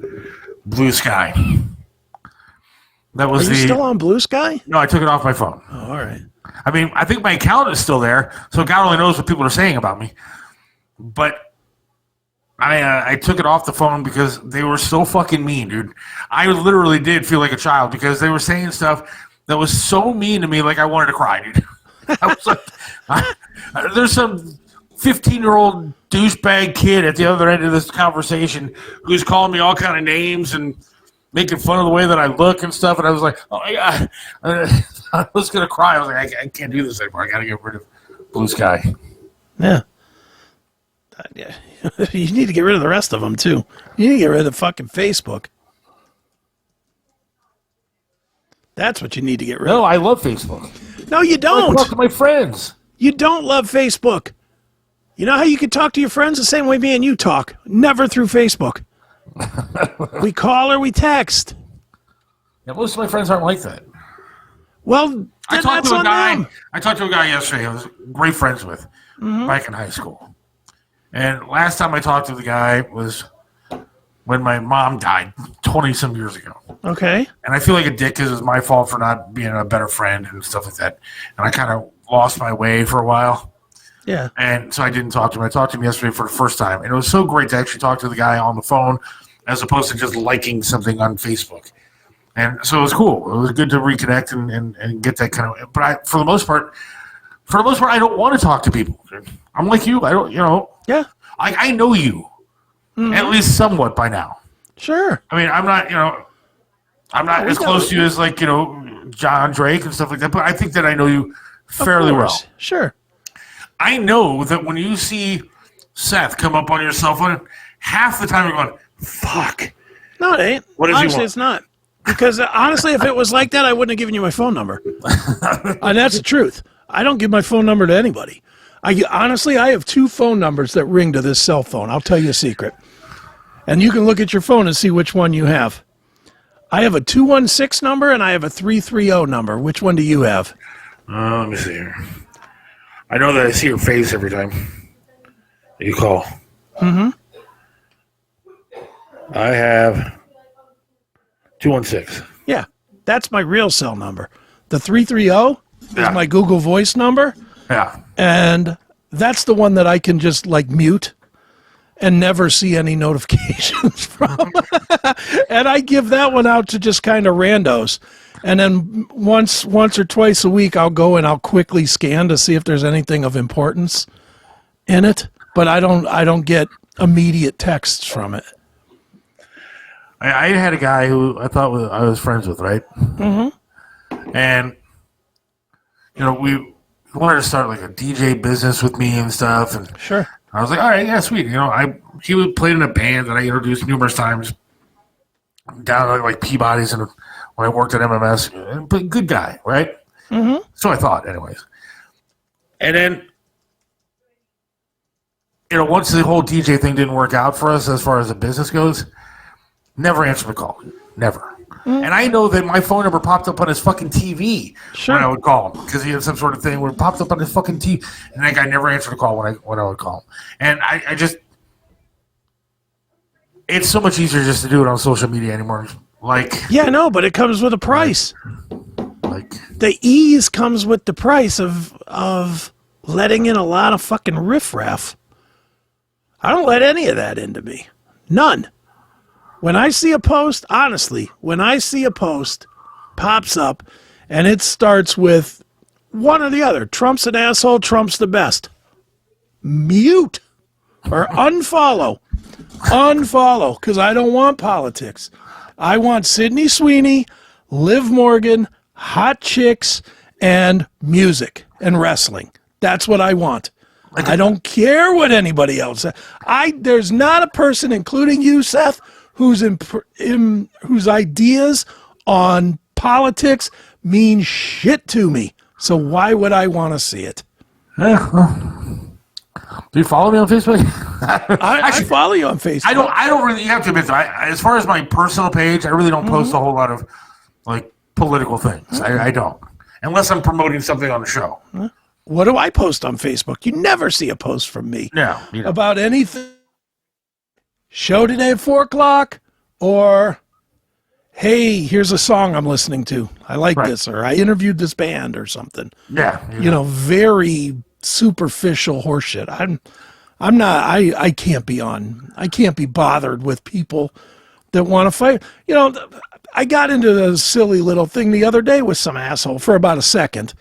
Blue Sky. That was Are you still on Blue Sky? No, I took it off my phone. Oh, all right. I mean, I think my account is still there, so God only knows what people are saying about me. But I took it off the phone because they were so fucking mean, dude. I literally did feel like a child because they were saying stuff that was so mean to me, like I wanted to cry, dude. I was like, there's some 15-year-old douchebag kid at the other end of this conversation who's calling me all kind of names and making fun of the way that I look and stuff, and I was like, oh my God. I was going to cry. I was like, I can't do this anymore. I got to get rid of Blue Sky. Yeah. Yeah. You need to get rid of the rest of them, too. You need to get rid of fucking Facebook. That's what you need to get rid No, of. I love Facebook. No, you I don't. talk to my friends. You don't love Facebook. You know how you can talk to your friends the same way me and you talk? Never through Facebook. We call or we text. Yeah, most of my friends aren't like that. Well, then I talked that's to a on guy. them. I talked to a guy yesterday. I was great friends with back in high school. And last time I talked to the guy was when my mom died 20-some years ago. Okay. And I feel like a dick because it was my fault for not being a better friend and stuff like that. And I kind of lost my way for a while. Yeah. And so I didn't talk to him. I talked to him yesterday for the first time. And it was so great to actually talk to the guy on the phone as opposed to just liking something on Facebook. And so it was cool. It was good to reconnect and get that kind of. But for the most part, I don't want to talk to people. I'm like you. I don't. Yeah. I know you at least somewhat by now. Sure. I mean, I'm not as close to you as like John Drake and stuff like that. But I think that I know you fairly well. Sure. I know that when you see Seth come up on your cell phone, half the time you're going, "Fuck." No, it ain't. What does he Honestly, want? it's not. Because honestly, if it was like that, I wouldn't have given you my phone number. And that's the truth. I don't give my phone number to anybody. I have 2 phone numbers that ring to this cell phone. I'll tell you a secret. And you can look at your phone and see which one you have. I have a 216 number and I have a 330 number. Which one do you have? Let me see here. I know that I see your face every time that you call. Mm-hmm. I have 216. Yeah, that's my real cell number. The 330 Yeah. is my Google Voice number. Yeah. And that's the one that I can just like mute and never see any notifications from. And I give that one out to just kind of randos. And then once or twice a week, I'll go and I'll quickly scan to see if there's anything of importance in it. But I don't get immediate texts from it. I had a guy who I thought I was friends with, right? Mm-hmm. And, we wanted to start like a DJ business with me and stuff. And Sure. I was like, all right, yeah, sweet. He played in a band that I introduced numerous times down at like Peabody's and when I worked at MMS. But good guy, right? Mm-hmm. So I thought, anyways. And then, once the whole DJ thing didn't work out for us as far as the business goes, never answered the call. Never. Mm. And I know that my phone number popped up on his fucking TV when I would call him because he had some sort of thing where it popped up on his fucking TV. And that guy never answered the call when I would call him. And I just, it's so much easier just to do it on social media anymore. Yeah, no, but it comes with a price. The ease comes with the price of letting in a lot of fucking riffraff. I don't let any of that into me. None. When I see a post, honestly, pops up and it starts with one or the other. Trump's an asshole, Trump's the best. Mute or unfollow. Unfollow, because I don't want politics. I want Sydney Sweeney, Liv Morgan, hot chicks, and music and wrestling. That's what I want. I don't care what anybody else says. There's not a person, including you, Seth, whose ideas on politics mean shit to me. So why would I want to see it? Do you follow me on Facebook? I follow you on Facebook. I don't really. You have to admit, as far as my personal page, I really don't post a whole lot of like political things. I don't, unless I'm promoting something on the show. What do I post on Facebook? You never see a post from me. No, about anything. Show today at 4:00, or hey, here's a song I'm listening to. I like this, or I interviewed this band, or something. Yeah, very superficial horseshit. I'm not. I can't be on. I can't be bothered with people that want to fight. I got into a silly little thing the other day with some asshole for about a second.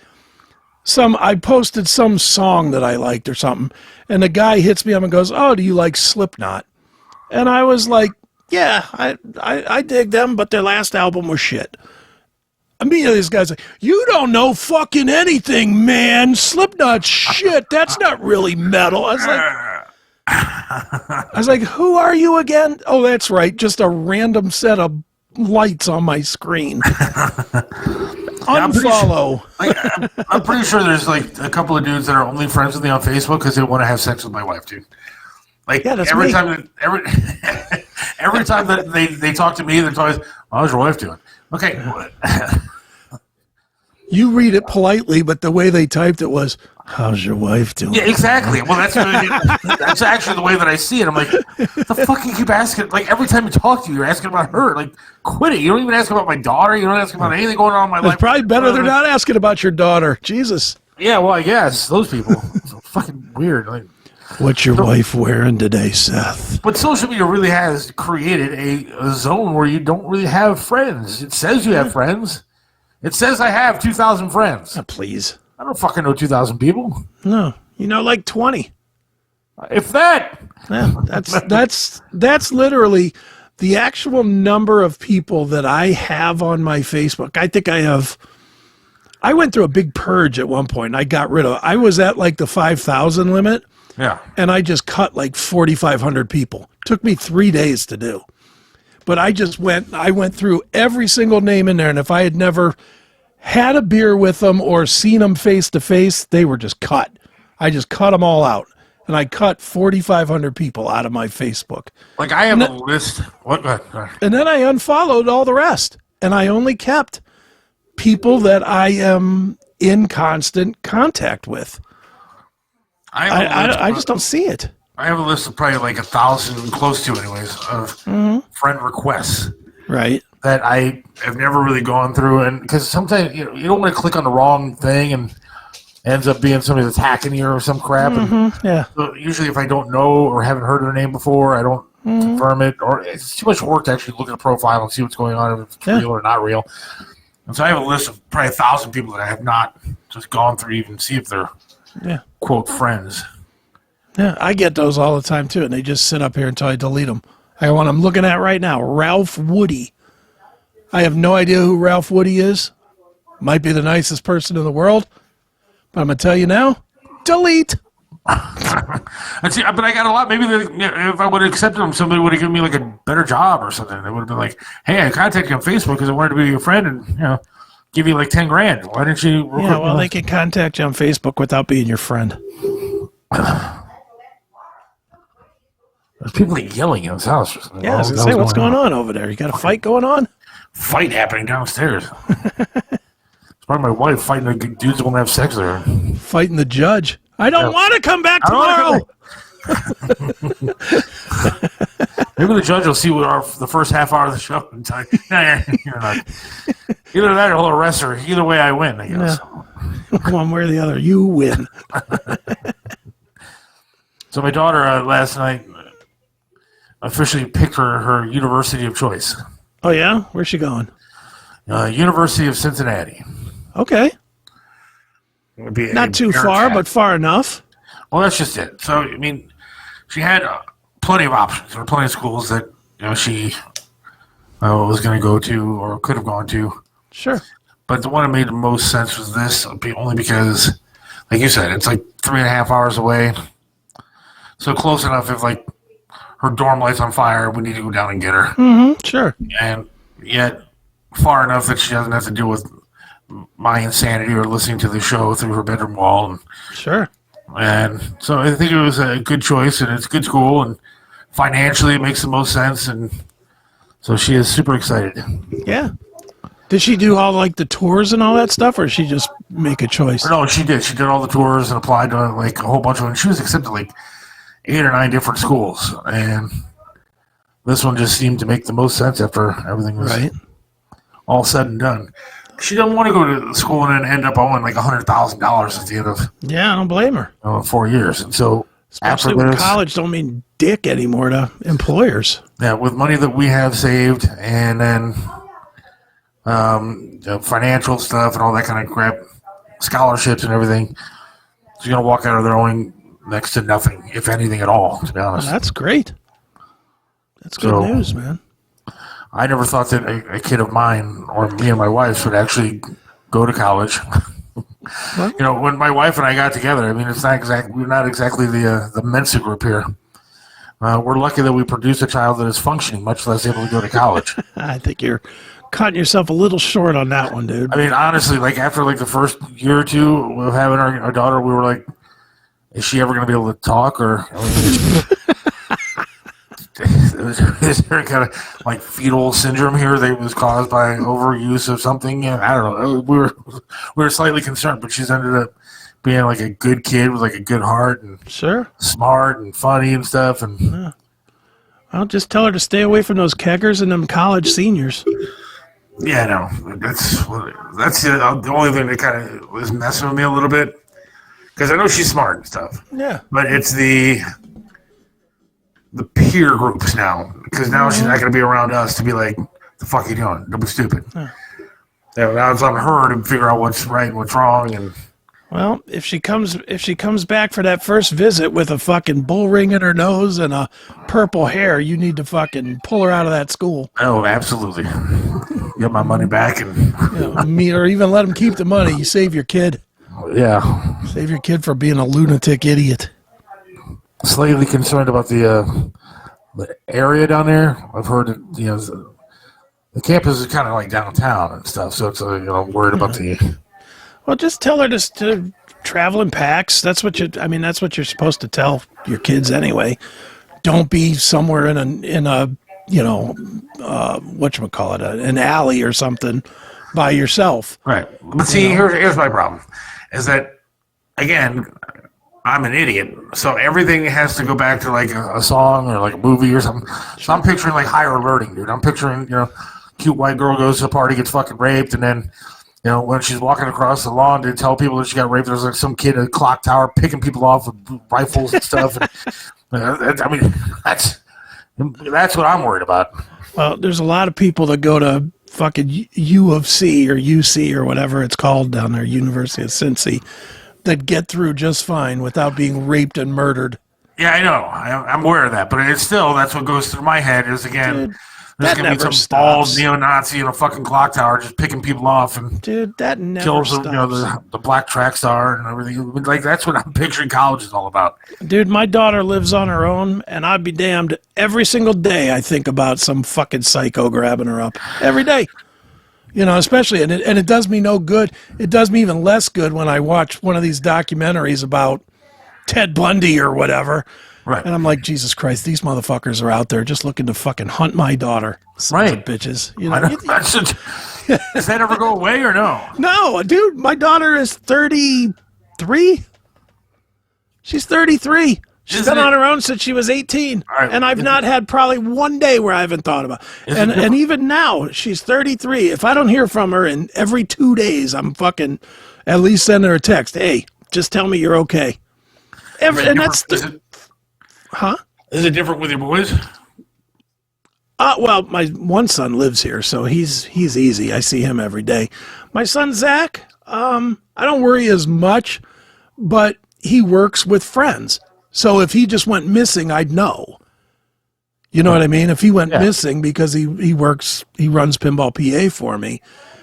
I posted some song that I liked or something, and the guy hits me up and goes, "Oh, do you like Slipknot?" And I was like, "Yeah, I dig them, but their last album was shit." immediately this guy's like, you don't know fucking anything, man. Slipknot shit. That's not really metal. I was like, who are you again? Oh, that's right. Just a random set of lights on my screen. Unfollow. I'm pretty sure there's like a couple of dudes that are only friends with me on Facebook because they want to have sex with my wife, dude. Like every time that they talk to me, they're always, how's your wife doing? Okay. You read it politely, but the way they typed it was, how's your wife doing? Yeah, exactly. Well, that's actually the way that I see it. I'm like, the fuck you keep asking? Like, every time you talk to you, you're asking about her. Like, quit it. You don't even ask about my daughter. You don't ask about anything going on in my life. It's probably better they're not asking about your daughter. Jesus. Yeah, well, I guess. Those people. It's fucking weird. Like, what's your wife wearing today, Seth? But social media really has created a zone where you don't really have friends. It says you have friends. It says I have 2,000 friends. Oh, please. I don't fucking know 2,000 people. No, you know, like 20. If that. Yeah, that's literally the actual number of people that I have on my Facebook. I think I went through a big purge at one point. And I was at like the 5,000 limit. Yeah. And I just cut like 4,500 people. Took me 3 days to do. But I went through every single name in there, and if I had never had a beer with them or seen them face to face, they were just cut. I just cut them all out, and I cut 4,500 people out of my Facebook. Like, I have a list. What? And then I unfollowed all the rest, and I only kept people that I am in constant contact with. I just don't see it. I have a list of probably like 1,000, close to anyways, of friend requests. Right. That I have never really gone through. And because sometimes you don't want to click on the wrong thing and ends up being somebody that's hacking you or some crap. Yeah. So usually if I don't know or haven't heard their name before, I don't confirm it. Or it's too much work to actually look at a profile and see what's going on, if it's real or not real. And so I have a list of probably 1,000 people that I have not just gone through even see if they're, quote, friends. Yeah, I get those all the time, too, and they just sit up here until I delete them. I one I'm looking at right now, Ralph Woody. I have no idea who Ralph Woody is. Might be the nicest person in the world, but I'm going to tell you now, delete. See, but I got a lot. Maybe if I would have accepted them, somebody would have given me like a better job or something. They would have been like, hey, I contacted you on Facebook because I wanted to be your friend and, give you like 10 grand. Why didn't you? Yeah, well, they can contact you on Facebook without being your friend. There's people yelling in his house. Yeah, I was going to say, what's going on over there? You got a fight going on? Fight happening downstairs. It's probably my wife fighting the dudes that want to have sex with her. Fighting the judge. I don't want to come back tomorrow. Maybe the judge will see what the first half hour of the show and tell you, nah, you're not. Either that or he'll arrest her. Either way, I win, I guess. Yeah. One way or the other, you win. So my daughter last night officially picked her university of choice. Oh, yeah? Where's she going? University of Cincinnati. Okay. Not too far, but far enough. Well, that's just it. So, I mean, she had plenty of options. There were plenty of schools that she was going to go to or could have gone to. Sure. But the one that made the most sense was this, only because, like you said, it's like 3.5 hours away. So close enough if, like, her dorm light's on fire, we need to go down and get her. Mm-hmm, sure. And yet far enough that she doesn't have to deal with my insanity or listening to the show through her bedroom wall. Sure. And so I think it was a good choice, and it's a good school, and financially it makes the most sense. And so she is super excited. Yeah. Did she do all like the tours and all that stuff, or did she just make a choice? No, she did. She did all the tours and applied to like a whole bunch of them. She was accepted like 8 or 9 different schools, and this one just seemed to make the most sense after everything was all said and done. She doesn't want to go to school and then end up owing like $100,000 at the end of I don't blame her. 4 years, and so especially when college don't mean dick anymore to employers. Yeah, with money that we have saved, and then financial stuff and all that kind of crap, scholarships and everything, she's gonna walk out of there owing next to nothing, if anything at all, to be honest. Well, that's great. That's good news, man. I never thought that a kid of mine or me and my wife would actually go to college. You know, when my wife and I got together, I mean, we're not exactly the Mensa group here. We're lucky that we produce a child that is functioning, much less able to go to college. I think you're cutting yourself a little short on that one, dude. I mean, honestly, like after like the first year or two of having our daughter, we were like, is she ever going to be able to talk? Or is there kind of like fetal syndrome here that was caused by overuse of something? Yeah, I don't know. We were slightly concerned, but she's ended up being like a good kid with like a good heart and smart and funny and stuff. And I'll just tell her to stay away from those keggers and them college seniors. Yeah, no, that's the only thing that kind of was messing with me a little bit. Because I know she's smart and stuff. Yeah. But it's the peer groups now. Because now she's not going to be around us to be like, the fuck are you doing? Don't be stupid. Yeah, now it's on her to figure out what's right and what's wrong. And well, if she comes back for that first visit with a fucking bull ring in her nose and a purple hair, you need to fucking pull her out of that school. Oh, absolutely. Get my money back and or even let him keep the money. You save your kid. Yeah. Save your kid from being a lunatic idiot. Slightly concerned about the area down there. I've heard that, the campus is kind of like downtown and stuff, so it's I'm worried about the. Well, just tell her to travel in packs. That's what you're supposed to tell your kids anyway. Don't be somewhere in a whatchamacallit, an alley or something by yourself. Right. But see, here's my problem. Is that, again, I'm an idiot, so everything has to go back to like a song or like a movie or something. So I'm picturing like higher alerting, dude. I'm picturing, cute white girl goes to a party, gets fucking raped, and then, when she's walking across the lawn to tell people that she got raped, there's like some kid at a clock tower picking people off with rifles and stuff. And, I mean, that's what I'm worried about. Well, there's a lot of people that go to fucking U of C or UC or whatever it's called down there, University of Cincy, that get through just fine without being raped and murdered. Yeah, I know. I'm aware of that. But it's still, that's what goes through my head is, again, Dude, there's going to be some bald neo-Nazi in a fucking clock tower just picking people off and dude, that never kills stops. the black track star and everything. Like, that's what I'm picturing college is all about. Dude, my daughter lives on her own, and I'd be damned. Every single day I think about some fucking psycho grabbing her up. Every day. Especially, and it does me no good. It does me even less good when I watch one of these documentaries about Ted Bundy or whatever. Right. And I'm like, Jesus Christ, these motherfuckers are out there just looking to fucking hunt my daughter. Sons of bitches. Does that ever go away or no? No, dude, my daughter is 33. She's 33. She's been on her own since she was 18. Right. And I've not had probably one day where I haven't thought about it. And even now, she's 33. If I don't hear from her in every 2 days, I'm fucking at least send her a text. Hey, just tell me you're okay. Huh? Is it different with your boys? Well, my one son lives here, so he's easy. I see him every day. My son Zach, I don't worry as much, but he works with friends. So if he just went missing, I'd know. You know what I mean? If he went missing because he runs Pinball PA for me.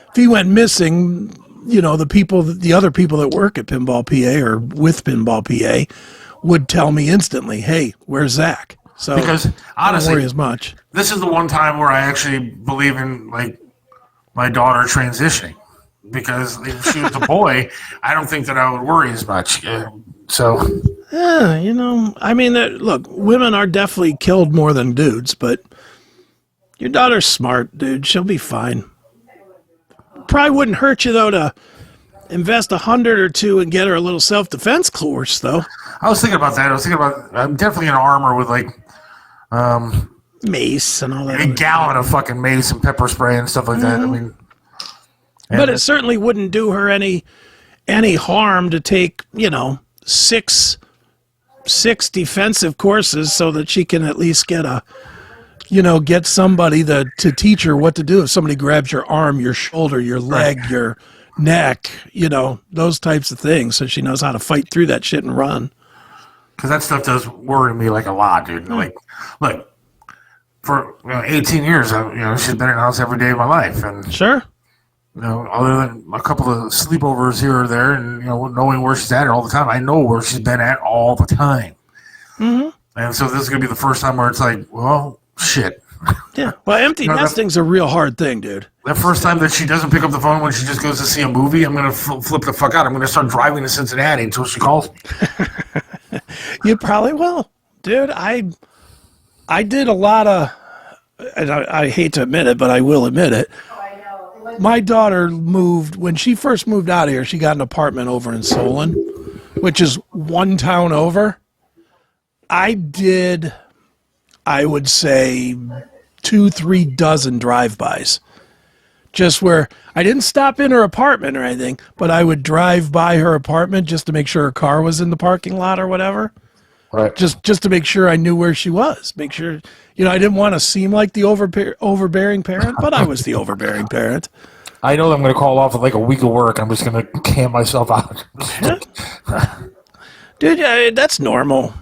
If he went missing, the other people that work at Pinball PA or with Pinball PA would tell me instantly, hey, where's Zach? So because honestly, I don't worry as much. This is the one time where I actually believe in like my daughter transitioning. Because if she was a boy, I don't think that I would worry as much. Look, women are definitely killed more than dudes, but your daughter's smart, dude. She'll be fine. Probably wouldn't hurt you, though, to invest $100 or $200 and get her a little self-defense course, though. I was thinking about that. I'm definitely in armor with, like, mace and all that. A gallon of fucking mace and pepper spray and stuff like that. I mean... But it certainly wouldn't do her any harm to take, 6 defensive courses so that she can at least get get somebody to teach her what to do. If somebody grabs your arm, your shoulder, your leg, your neck, those types of things, so she knows how to fight through that shit and run. Because that stuff does worry me like a lot, dude. Like, look, for 18 years, she's been in the house every day of my life, and Sure. other than a couple of sleepovers here or there, and knowing where she's at all the time, I know where she's been at all the time. Mm-hmm. And so this is gonna be the first time where it's like, well, shit. Yeah. Well, empty nesting's a real hard thing, dude. That first time that she doesn't pick up the phone when she just goes to see a movie, I'm gonna flip the fuck out. I'm gonna start driving to Cincinnati until she calls me. You probably will, dude. I did a lot of, and I hate to admit it, but I will admit it. My daughter moved, when she first moved out of here, she got an apartment over in Solon, which is one town over. I did, I would say, 2-3 dozen drive-bys. Just where I didn't stop in her apartment or anything, but I would drive by her apartment just to make sure her car was in the parking lot or whatever. Right. Just to make sure I knew where she was. Make sure, I didn't want to seem like the overbearing parent, but I was the overbearing parent. I know that I'm going to call off with like a week of work. I'm just going to camp myself out. Dude, that's normal.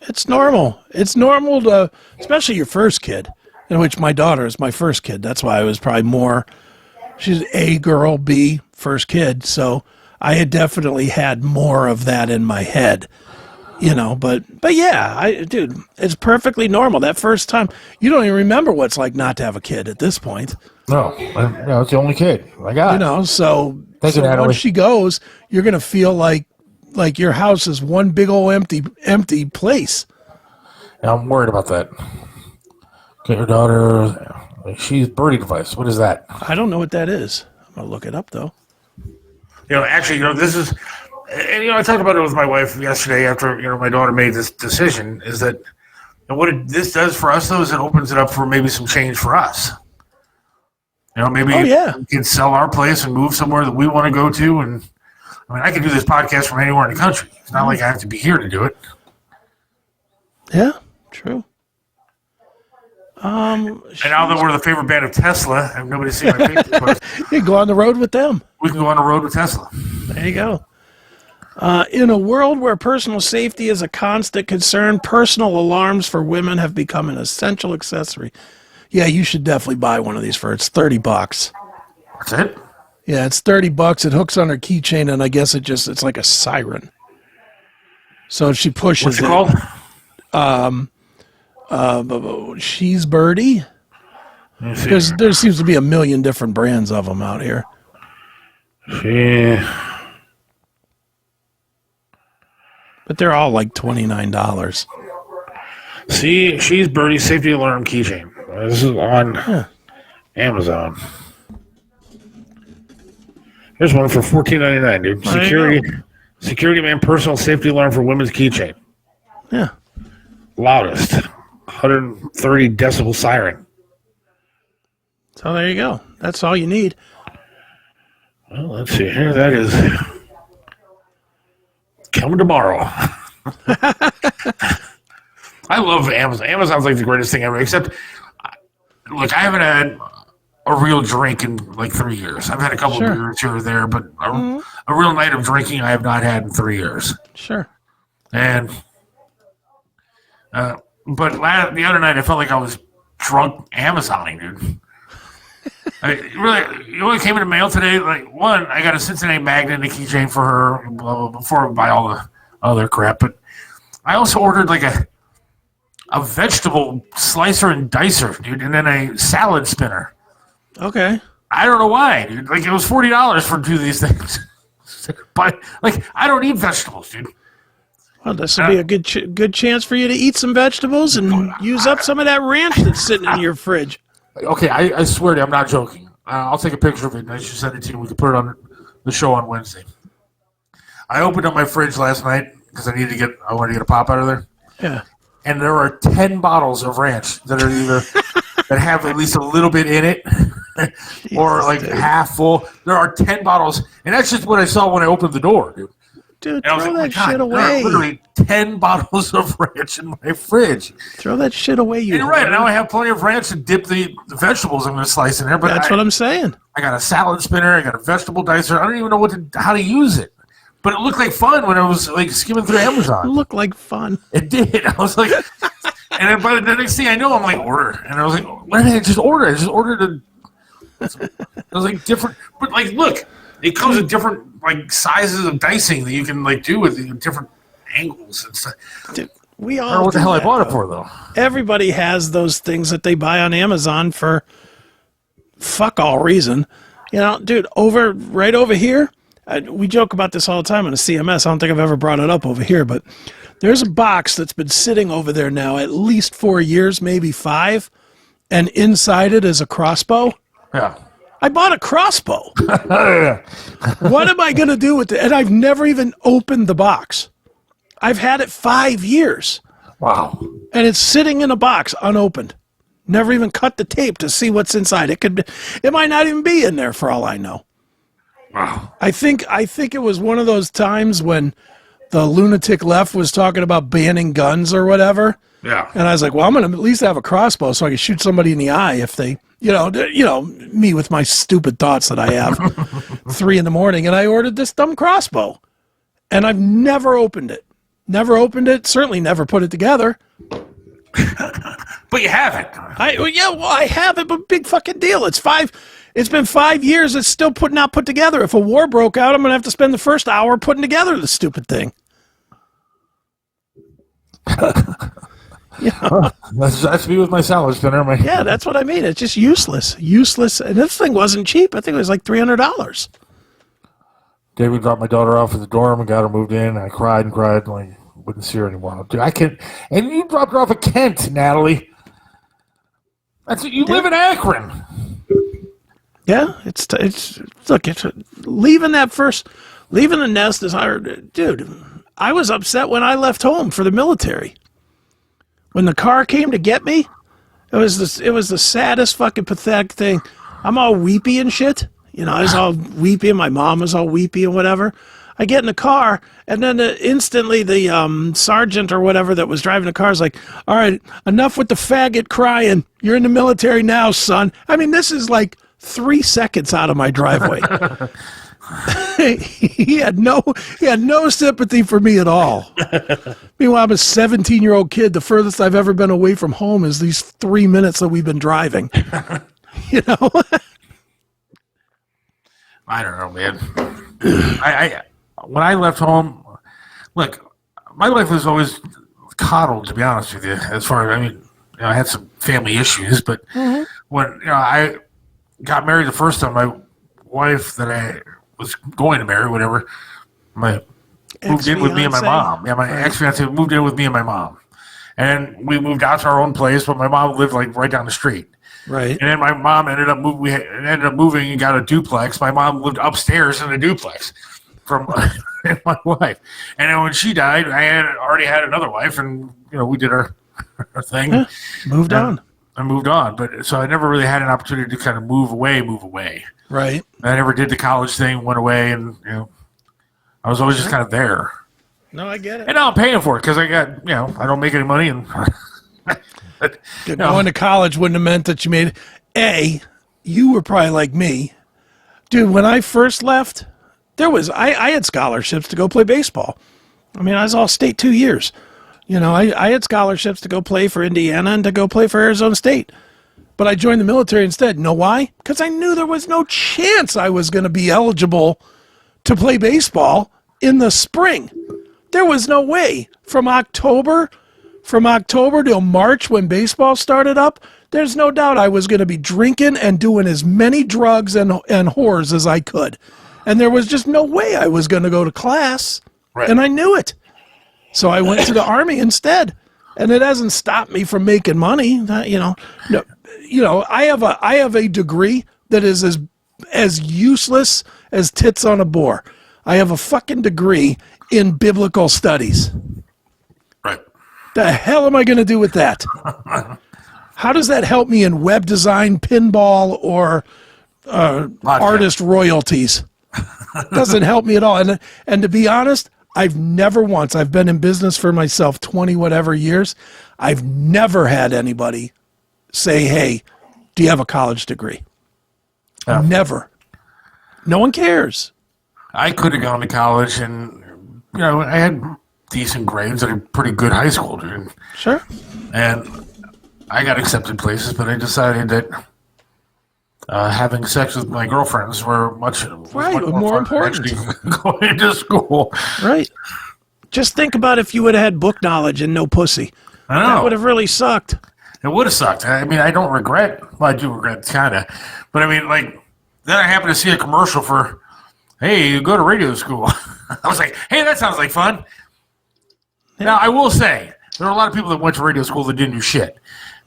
It's normal. It's normal to, especially your first kid, in which my daughter is my first kid. That's why I was probably more, she's A girl, B first kid. So I had definitely had more of that in my head. But yeah, dude, it's perfectly normal. That first time, you don't even remember what it's like not to have a kid at this point. No, it's the only kid I got. So once she goes, you're gonna feel like your house is one big old empty place. Yeah, I'm worried about that. Okay, your daughter, she's birdie device. What is that? I don't know what that is. I'm gonna look it up though. Actually, this is. And I talked about it with my wife yesterday after my daughter made this decision. Is that this does for us though? Is it opens it up for maybe some change for us. Maybe we can sell our place and move somewhere that we want to go to. And I can do this podcast from anywhere in the country. It's not like I have to be here to do it. Yeah, true. And now that we're the favorite band of Tesla, and nobody's seen my Facebook post, you go on the road with them. We can go on the road with Tesla. There you go. In a world where personal safety is a constant concern, personal alarms for women have become an essential accessory. Yeah, you should definitely buy one of these it's $30. That's it? Yeah, it's $30. It hooks on her keychain, and I guess it's like a siren. So if she pushes What's it called? She's Birdie. There seems to be a million different brands of them out here. Yeah. But they're all like $29. See, she's Birdie safety alarm keychain. This is on Amazon. Here's one for $14.99, dude. Security Man personal safety alarm for women's keychain. Yeah. Loudest. 130 decibel siren. So there you go. That's all you need. Well, let's see here. That is coming tomorrow. I love Amazon. Amazon's like the greatest thing ever, except, look, I haven't had a real drink in like 3 years. I've had a couple of beers here or there, but a real night of drinking I have not had in 3 years. Sure. And, but the other night I felt like I was drunk Amazoning, dude. Really came in the mail today. Like, one, I got a Cincinnati magnet and a keychain for her, blah, blah, before I buy all the other crap. But I also ordered like a vegetable slicer and dicer, dude, and then a salad spinner. Okay. I don't know why, dude. Like, it was $40 for two of these things. But like, I don't eat vegetables, dude. Well, this will be a good chance for you to eat some vegetables and use up some of that ranch that's sitting in your fridge. Okay, I swear to you, I'm not joking. I'll take a picture of it and I should send it to you. We can put it on the show on Wednesday. I opened up my fridge last night because I wanted to get a pop out of there. Yeah. And there are 10 bottles of ranch that are either that have at least a little bit in it or like half full. There are 10 bottles, and that's just what I saw when I opened the door, dude. Dude, and throw that shit there away. are literally 10 bottles of ranch in my fridge. Throw that shit away, you. And you're right. Now I have plenty of ranch to dip the vegetables I'm going to slice in there. But that's what I'm saying. I got a salad spinner. I got a vegetable dicer. I don't even know how to use it. But it looked like fun when I was like skimming through Amazon. It looked like fun. It did. I was like, And then by the next thing I know, I'm like, order. And I was like, why did I just order? I just ordered it was like different. But like, look, it comes with different like sizes of dicing that you can like do with different angles and stuff. Dude, we all I don't know what the do hell I that, bought it though. for, though. Everybody has those things that they buy on Amazon for fuck all reason. You know, dude, right over here, we joke about this all the time on a CMS. I don't think I've ever brought it up over here, but there's a box that's been sitting over there now at least 4 years, maybe 5, and inside it is a crossbow. Yeah. I bought a crossbow. What am I going to do with it? And I've never even opened the box. I've had it 5 years. Wow. And it's sitting in a box unopened. Never even cut the tape to see what's inside. It might not even be in there for all I know. Wow. I think it was one of those times when the lunatic left was talking about banning guns or whatever. Yeah. And I was like, well, I'm going to at least have a crossbow so I can shoot somebody in the eye if they, me with my stupid thoughts that I have 3 a.m. And I ordered this dumb crossbow and I've never opened it. Never opened it. Certainly never put it together. But you haven't. I have it, but big fucking deal. It's been 5 years. It's still not put together. If a war broke out, I'm going to have to spend the first hour putting together the stupid thing. That's me with my salad spinner. Yeah, that's what I mean. It's just useless. And this thing wasn't cheap. I think it was like $300. David dropped my daughter off at the dorm and got her moved in. I cried and cried. Like, wouldn't see her anymore. Dude, I can't. And you dropped her off at Kent, Natalie. That's you live in Akron. Yeah, it's leaving the nest is hard. Dude, I was upset when I left home for the military. When the car came to get me, it was the saddest fucking pathetic thing. I'm all weepy and shit. I was all weepy and my mom was all weepy and whatever. I get in the car and then instantly the sergeant or whatever that was driving the car is like, all right, enough with the faggot crying. You're in the military now, son. I mean, this is like 3 seconds out of my driveway. He had no sympathy for me at all. Meanwhile, I'm a 17-year-old kid. The furthest I've ever been away from home is these 3 minutes that we've been driving. I don't know, man. When I left home, look, my life was always coddled, to be honest with you. As far as I had some family issues, but when I got married the first time, my wife that I was going to marry, whatever, moved in with me and my mom. Yeah, my ex-fiance moved in with me and my mom, and we moved out to our own place. But my mom lived like right down the street. Right. And then my mom ended up moving and got a duplex. My mom lived upstairs in a duplex from my wife. And then when she died, I had already had another wife, and we did our thing. Yeah, moved on. I moved on, but so I never really had an opportunity to kind of move away. Right. I never did the college thing, went away, and I was always just kind of there. No, I get it. And now I'm paying for it because I got I don't make any money, and going to college wouldn't have meant that you made you were probably like me, dude. When I first left, I had scholarships to go play baseball. I mean, I was all state 2 years. I had scholarships to go play for Indiana and to go play for Arizona State. But I joined the military instead. Know why? Because I knew there was no chance I was going to be eligible to play baseball in the spring. There was no way. From October till March when baseball started up, there's no doubt I was going to be drinking and doing as many drugs and whores as I could. And there was just no way I was going to go to class. Right. And I knew it. So I went to the Army instead. And it hasn't stopped me from making money. I have a degree that is as useless as tits on a boar. I have a fucking degree in biblical studies. right. The hell am I going to do with that? How does that help me in web design, pinball, or artist royalties? Doesn't help me at all. And to be honest, I've been in business for myself 20 whatever years. I've never had anybody say, hey, do you have a college degree? Never. No one cares. I could have gone to college, and I had decent grades at a pretty good high school, dude. Sure. And I got accepted places, but I decided that having sex with my girlfriends were much more important. than actually going to school. Right. Just think about if you would have had book knowledge and no pussy. I know. That would have really sucked. It would have sucked. I mean, I don't regret. Well, I do regret, kind of. But I mean, like, then I happened to see a commercial for, hey, you go to radio school. I was like, hey, that sounds like fun. Yeah. Now, I will say, there are a lot of people that went to radio school that didn't do shit.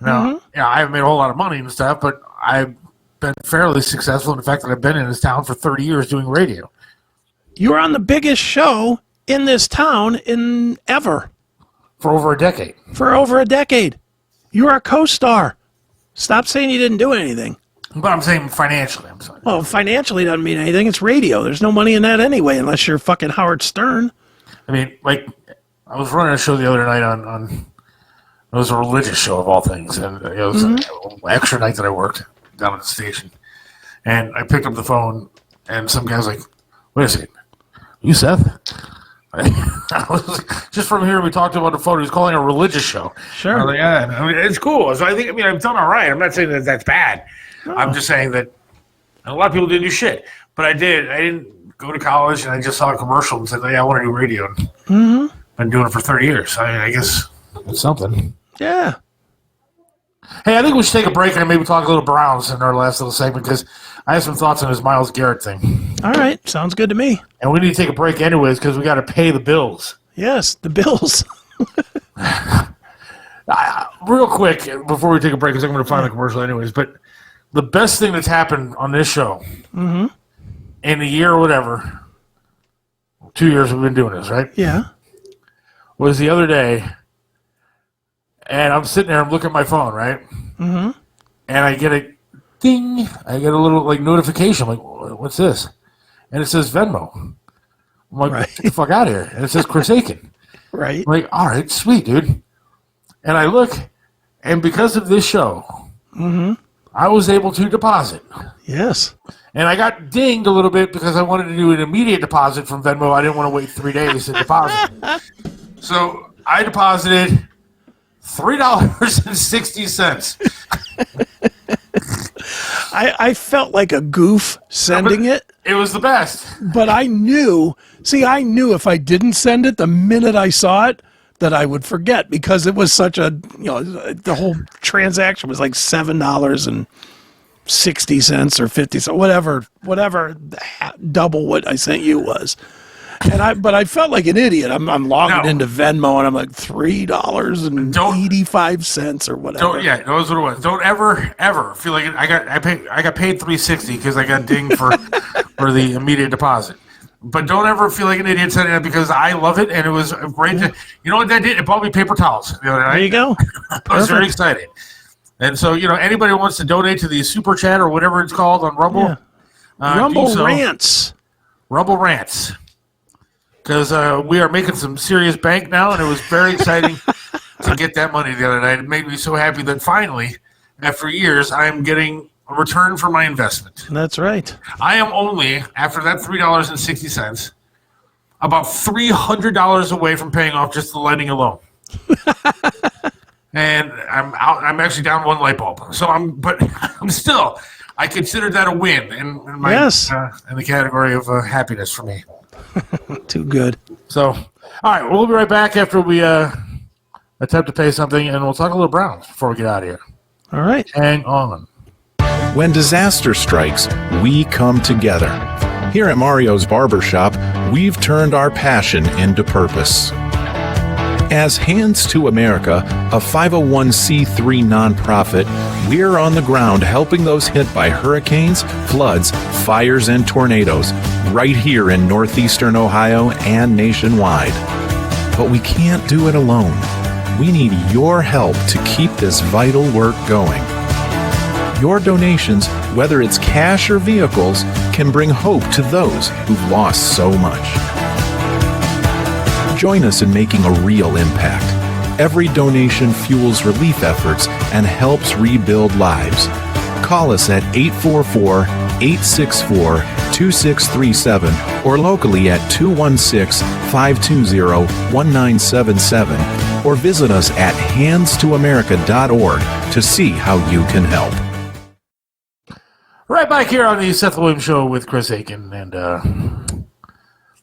Now, I haven't made a whole lot of money and stuff, but I've been fairly successful in the fact that I've been in this town for 30 years doing radio. You were on the biggest show in this town ever. For over a decade. For over a decade. You were a co-star. Stop saying you didn't do anything. But I'm saying financially, I'm sorry. Well, financially doesn't mean anything. It's radio. There's no money in that anyway, unless you're fucking Howard Stern. I mean, like, I was running a show the other night on it was a religious show of all things, and it was an extra night that I worked down at the station. And I picked up the phone, and some guy was like, wait a second, you Seth? I was like, just from here, we talked about the phone. He was calling a religious show. Sure. I was like, yeah, I mean, it's cool. So I've done all right. I'm not saying that that's bad. No. I'm just saying that a lot of people didn't do shit. But I did. I didn't go to college, and I just saw a commercial and said, hey, I want to do radio. And been doing it for 30 years. I mean, I guess it's something. Yeah. Hey, I think we should take a break and maybe talk a little Browns in our last little segment because I have some thoughts on this Myles Garrett thing. All right. Sounds good to me. And we need to take a break anyways because we got to pay the bills. Yes, the bills. Real quick, before we take a break, because I'm going to find a commercial anyways, but the best thing that's happened on this show in a year or whatever, 2 years we've been doing this, right? Yeah. Was the other day, and I'm sitting there, I'm looking at my phone, right? And I get a ding. I get a little like notification. I'm like, what's this? And it says Venmo. I'm like, get the fuck out of here. And it says Chris Aiken. Right. I'm like, all right, sweet, dude. And I look, and because of this show, I was able to deposit. Yes. And I got dinged a little bit because I wanted to do an immediate deposit from Venmo. I didn't want to wait 3 days to deposit. So I deposited $3.60. I felt like a goof sending it. It was the best. But I knew if I didn't send it the minute I saw it, that I would forget because it was such a, the whole transaction was like $7.60 or 50 cents, whatever double what I sent you was. But I felt like an idiot. I'm logging into Venmo and I'm like $3.85 or whatever. Yeah, that was what it was. Don't ever feel like I got paid $3.60 because I got dinged for the immediate deposit. But don't ever feel like an idiot setting it up because I love it and it was great. You know what that did? It bought me paper towels the other night. There you go. I was very excited. And so anybody who wants to donate to the Super Chat or whatever it's called on Rumble, Rumble Rants. Rumble Rants. Because we are making some serious bank now, and it was very exciting to get that money the other night. It made me so happy that finally, after years, I am getting a return for my investment. That's right. I am only, after that $3.60, about $300 away from paying off just the lighting alone. And I'm actually down one light bulb. So I'm still, I consider that a win in the category of happiness for me. Too good. So, all right, we'll be right back after we attempt to pay something, and we'll talk a little Browns before we get out of here. All right. Hang on. When disaster strikes, we come together. Here at Mario's Barbershop, we've turned our passion into purpose. As Hands to America, a 501c3 nonprofit, we're on the ground helping those hit by hurricanes, floods, fires, and tornadoes right here in northeastern Ohio and nationwide. But we can't do it alone. We need your help to keep this vital work going. Your donations, whether it's cash or vehicles, can bring hope to those who've lost so much. Join us in making a real impact. Every donation fuels relief efforts and helps rebuild lives. call us at 844-864-2637 or locally at 216-520-1977 or visit us at handstoamerica.org to see how you can help. Right back here on the Seth Williams Show with Chris Aiken, and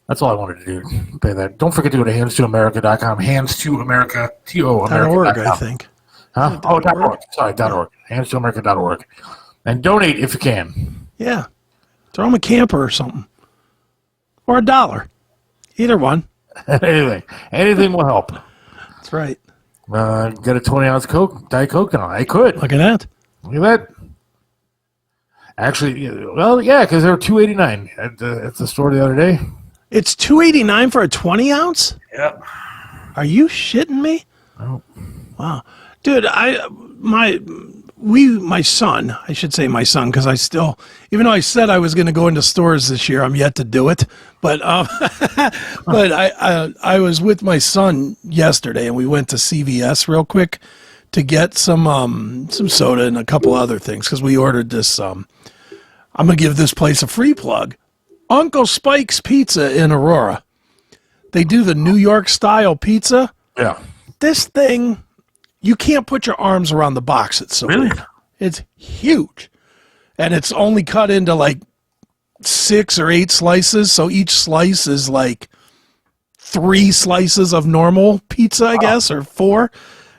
that's all I wanted to do. Pay that. Don't forget to go to handstoamerica.com. Handstoamerica, .org, I think. Huh? Oh, .org. Sorry, .org. Handstoamerica.org. And donate if you can. Yeah. Throw him a camper or something. Or $1. Either one. Anything will help. That's right. Get a 20-ounce Coke, Diet Coke now. I could. Look at that. Look at that. Actually, well, yeah, because they were $2.89 at the store the other day. It's $2.89 for a 20 ounce? Yep. Are you shitting me? Oh. Wow. Dude, my son, I should say my son, because I still, even though I said I was going to go into stores this year, I'm yet to do it. But but I was with my son yesterday, and we went to CVS real quick to get some soda and a couple other things, because we ordered this. I'm going to give this place a free plug. Uncle Spike's Pizza in Aurora. They do the New York style pizza. Yeah. This thing, you can't put your arms around the box. It's so Really? big. It's huge. And it's only cut into like 6 or 8 slices. So each slice is like 3 slices of normal pizza, I guess, or 4.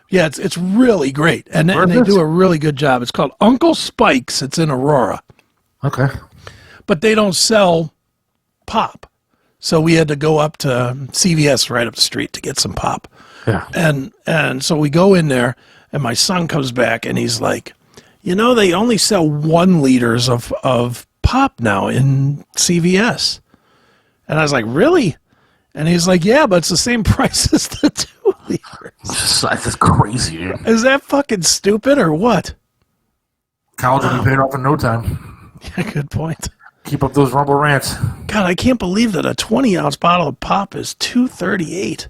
Yeah, it's really great. And they do a really good job. It's called Uncle Spike's. It's in Aurora. Okay. But they don't sell pop. So we had to go up to CVS right up the street to get some pop. Yeah. And so we go in there, and my son comes back, and he's like, they only sell 1 liters of pop now in CVS. And I was like, really? And he's like, yeah, but it's the same price as the 2 liters. That's crazy, dude. Is that fucking stupid or what? College will be paid off in no time. Yeah, good point. Keep up those rumble rants. God, I can't believe that a 20-ounce bottle of pop is $2.38.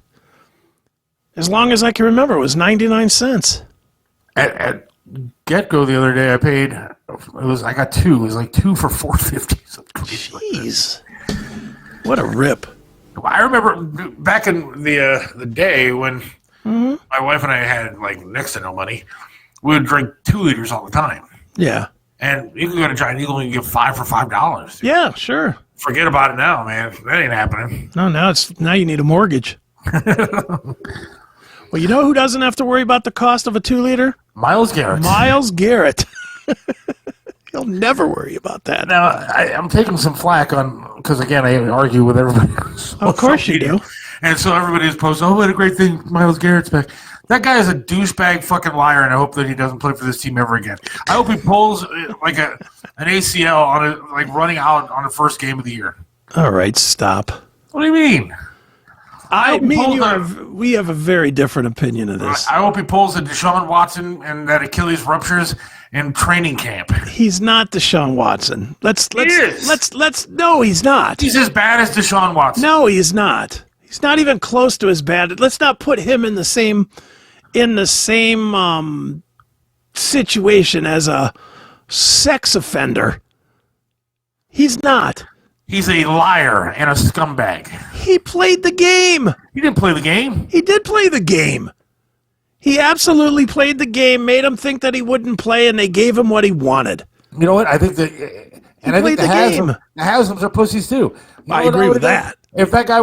As long as I can remember, it was 99 cents. At Get-Go the other day, I got 2. It was like 2 for $4.50. Jeez. What a rip. I remember back in the day when my wife and I had like next to no money, we would drink 2 liters all the time. Yeah. And you can go to Giant Eagle and you get 5 for $5. Dude. Yeah, sure. Forget about it now, man. That ain't happening. No, now you need a mortgage. Well, you know who doesn't have to worry about the cost of a 2-liter? Myles Garrett. Myles Garrett. He'll never worry about that. Now, I'm taking some flack because again, I argue with everybody. Of course you do. And so everybody is posting, what a great thing, Myles Garrett's back. That guy is a douchebag fucking liar, and I hope that he doesn't play for this team ever again. I hope he pulls like an ACL on running out on the first game of the year. All right, stop. What do you mean? We have a very different opinion of this. I hope he pulls a Deshaun Watson and that Achilles ruptures in training camp. He's not Deshaun Watson. No, he's not. He's as bad as Deshaun Watson. No, he's not. He's not even close to as bad. Let's not put him in the same situation as a sex offender. He's not. He's a liar and a scumbag. He played the game. He didn't play the game. He did play the game. He absolutely played the game, made him think that he wouldn't play, and they gave him what he wanted. You know what? I think that, and I think the Haslam's are pussies too. I agree with that. If that guy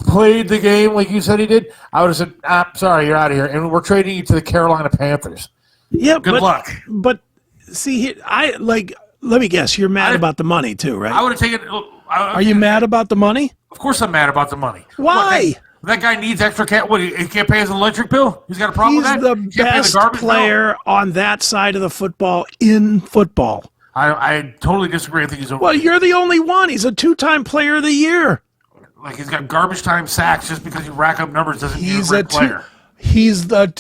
played the game like you said he did, I would have said, sorry, you're out of here, and we're trading you to the Carolina Panthers. Yeah, good luck. But see, let me guess, you're mad about the money too, right? I would have taken. Are you mad about the money? Of course, I'm mad about the money. Why? That guy needs extra cash. What? He can't pay his electric bill. He's got a problem with that. He's the best player on that side of the football in football. I totally disagree. I think he's. Well, you're the only one. He's a 2-time player of the year. Like he's got garbage time sacks just because you rack up numbers doesn't mean he's a great player. He's the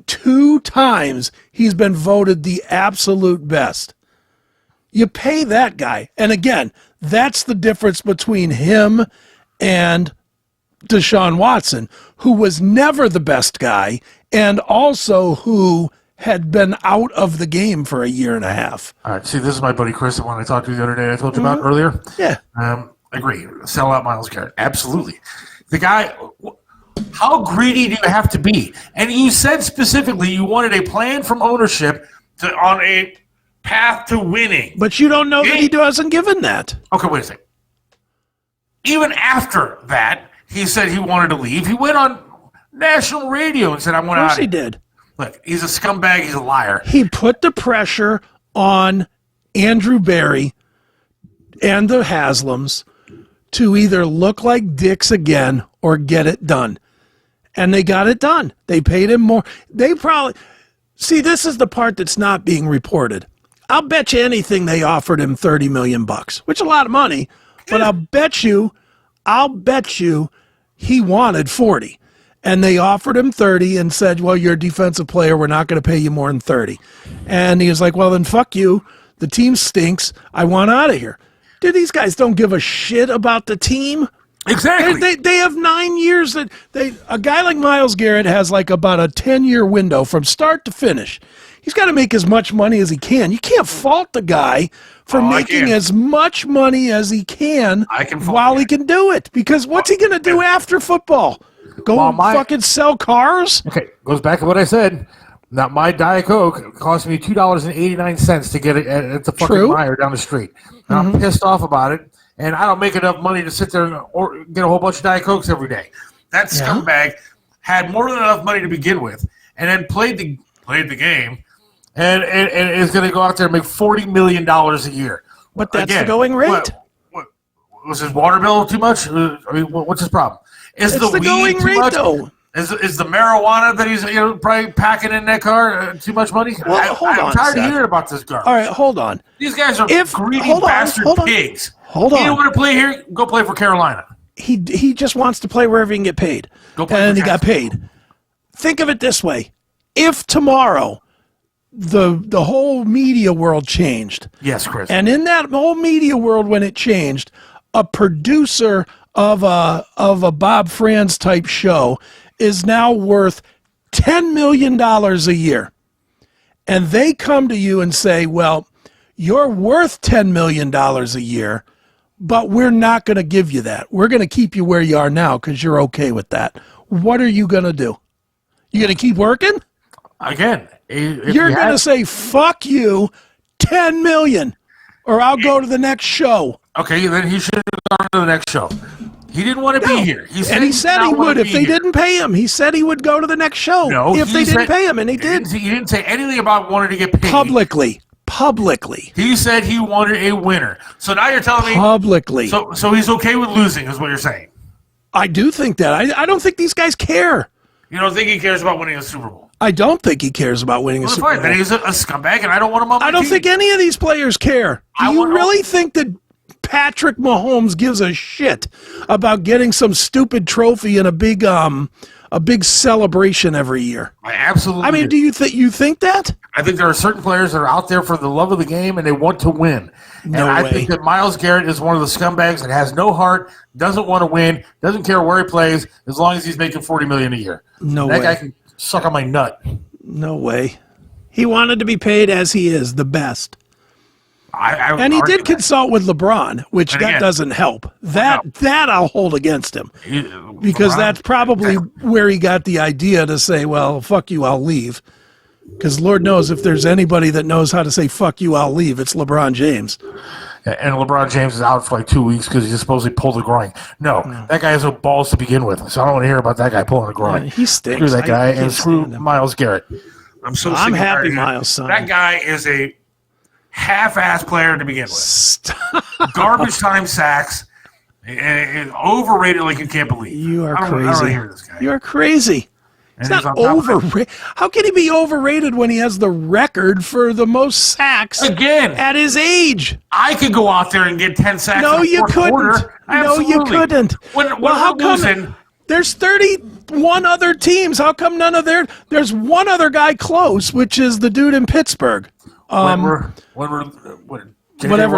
2 times he's been voted the absolute best. You pay that guy. And again, that's the difference between him and Deshaun Watson, who was never the best guy and also who had been out of the game for a year and a half. All right. See, this is my buddy Chris, the one I talked to the other day. I told you about earlier. Yeah. Agree. Sell out Myles Garrett. Absolutely. The guy. How greedy do you have to be? And you said specifically you wanted a plan from ownership on a path to winning. But you don't know that he wasn't given that. Okay, wait a second. Even after that, he said he wanted to leave. He went on national radio and said, I want out. Of course he did. Look, he's a scumbag. He's a liar. He put the pressure on Andrew Berry and the Haslams to either look like dicks again or get it done. And they got it done. They paid him more. They probably... See, this is the part that's not being reported. I'll bet you anything they offered him $30 million, which is a lot of money, but I'll bet you he wanted 40. And they offered him 30 and said, well, you're a defensive player. We're not going to pay you more than 30. And he was like, well, then fuck you. The team stinks. I want out of here. Dude, these guys don't give a shit about the team. Exactly. They have 9 years. A guy like Myles Garrett has like about a 10-year window from start to finish. He's got to make as much money as he can. You can't fault the guy for making as much money as he can while he can do it. Because what's he going to do after football? Go fucking sell cars? Okay, goes back to what I said. Now, my Diet Coke cost me $2.89 to get it at the fucking Meijer down the street. And I'm pissed off about it. And I don't make enough money to sit there or get a whole bunch of Diet Cokes every day. That scumbag had more than enough money to begin with, and then played the game, and is going to go out there and make $40 million a year. But that's the going rate. What, was his water bill too much? I mean, what's his problem? Is it's the weed going too rate, much? though. Is the marijuana that he's probably packing in that car too much money? Well, I'm tired of hearing about this garbage. All right, hold on. These guys are greedy bastard pigs. Hold on. You don't want to play here? Go play for Carolina. He just wants to play wherever he can get paid. And he got paid. Think of it this way. If tomorrow the whole media world changed. Yes, Chris. And in that whole media world when it changed, a producer of a Bob Franz type show is now worth $10 million a year. And they come to you and say, well, you're worth $10 million a year, but we're not going to give you that. We're going to keep you where you are now because you're okay with that. What are you going to do? You going to keep working? Again, you're going to say, fuck you, $10 million, or I'll go to the next show. Okay, then he should have gone to the next show. He didn't want to be here. He said he would if they didn't pay him. He said he would go to the next show if they didn't pay him, and he did. He didn't say anything about wanting to get paid. Publicly. He said he wanted a winner. So now you're telling me publicly. So he's okay with losing, is what you're saying. I do think that. I don't think these guys care. You don't think he cares about winning a Super Bowl? I don't think he cares about winning a Super Bowl. Then he's a scumbag, and I don't want him on my team. I don't think any of these players care. Do you really think that Patrick Mahomes gives a shit about getting some stupid trophy and a big celebration every year? I absolutely. I mean, do you think that? I think there are certain players that are out there for the love of the game and they want to win. I think that Myles Garrett is one of the scumbags that has no heart, doesn't want to win, doesn't care where he plays, as long as he's making $40 million a year. That guy can suck on my nut. No way. He wanted to be paid as he is, the best. And he did consult with LeBron, which that doesn't help. That I'll hold against him. Because that's probably where he got the idea to say, well, fuck you, I'll leave. Because Lord knows if there's anybody that knows how to say, fuck you, I'll leave, it's LeBron James. And LeBron James is out for like 2 weeks because he supposedly pulled a groin. No, that guy has no balls to begin with. So I don't want to hear about that guy pulling a groin. He stinks. Screw that guy and screw Myles Garrett. I'm happy Myles son. That guy is a half-ass player to begin with. Garbage time sacks. And overrated like you can't believe. You are crazy. I don't want to hear this guy. You are crazy. He's not overrated. How can he be overrated when he has the record for the most sacks at his age? I could go out there and get 10 sacks. No, you couldn't. No, you couldn't. Well, how come there's 31 other teams? How come none of there's one other guy close, which is the dude in Pittsburgh. Whatever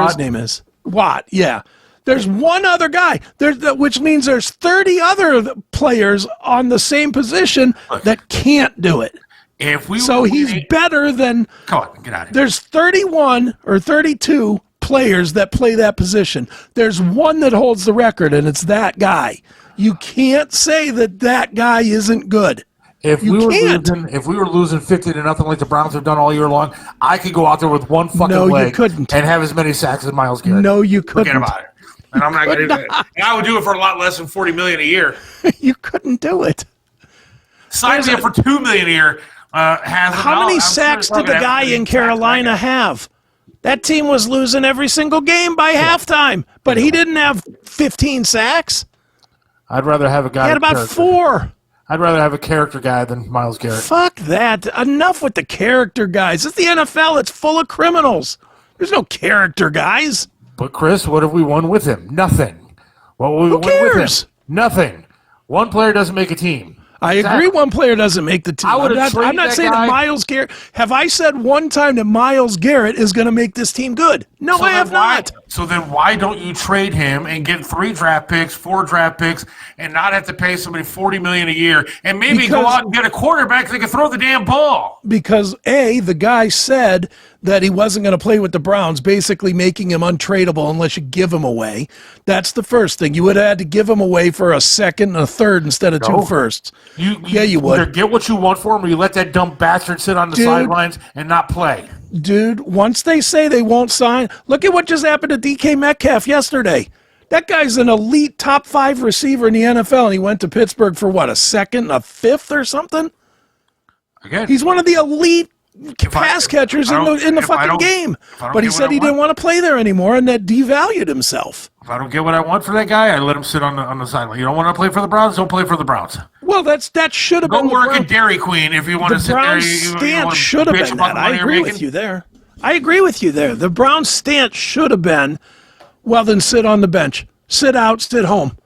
his name is. Watt, yeah. There's one other guy, which means there's 30 other players on the same position that can't do it. If we So were he's winning- better than. Come on, get out of here. There's 31 or 32 players that play that position. There's one that holds the record, and it's that guy. You can't say that guy isn't good. If You can't. if we were losing 50-0 like the Browns have done all year long, I could go out there with one fucking No, you leg couldn't. and have as many sacks as Myles Garrett. No, you couldn't. Forget about it. And I'm not going to do that. And I would do it for a lot less than $40 million a year. You couldn't do it. Sign me up for $2 million a year. How many sacks did the guy in Carolina have? That team was losing every single game by halftime, but he didn't have 15 sacks. I'd rather have a guy. He had about 4. I'd rather have a character guy than Myles Garrett. Fuck that. Enough with the character guys. It's the NFL. It's full of criminals. There's no character guys. But Chris, what have we won with him? Nothing. What will we Who win with cares? him? Nothing. One player doesn't make a team. I agree one player doesn't make the team. I would've I'm traded not that saying guy. that Myles Garrett. Have I said one time that Myles Garrett is going to make this team good? No, I have not. So then why don't you trade him and get 3 draft picks, 4 draft picks, and not have to pay somebody $40 million a year, and maybe go out and get a quarterback that can throw the damn ball? Because the guy said that he wasn't going to play with the Browns, basically making him untradeable unless you give him away. That's the first thing. You would have had to give him away for a second and a third instead of 2 firsts. You would. Either get what you want for him, or you let that dumb bastard sit on the sidelines and not play. Dude, once they say they won't sign, look at what just happened to DK Metcalf yesterday. That guy's an elite top 5 receiver in the NFL, and he went to Pittsburgh for what, a second, a fifth or something? Again, He's one of the elite pass catchers in the fucking game. But he said he didn't want to play there anymore, and that devalued himself. If I don't get what I want for that guy, I let him sit on the sideline. You don't want to play for the Browns? Don't play for the Browns. Well, that should have been Go work at Dairy Queen if you want to the sit there. Browns You stance want to should have bitch been about that. the I money you're agree making? with you there. I agree with you there. The Browns stance should have been, well, then sit on the bench. Sit out, sit home.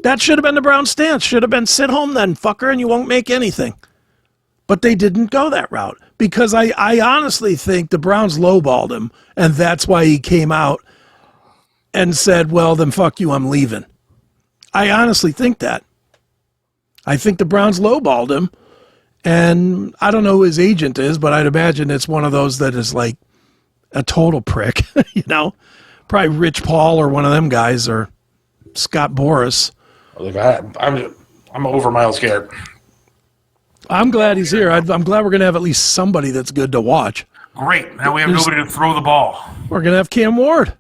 That should have been the Browns stance. Should have been sit home then, fucker, and you won't make anything. But they didn't go that route because I honestly think the Browns lowballed him, and that's why he came out and said, well, then fuck you, I'm leaving. I honestly think that. I think the Browns lowballed him, and I don't know who his agent is, but I'd imagine it's one of those that is like a total prick, you know? Probably Rich Paul or one of them guys or Scott Boras. Look, I'm over Myles Garrett. I'm glad he's here. I'm glad we're going to have at least somebody that's good to watch. Great. Now we have nobody to throw the ball. We're going to have Cam Ward.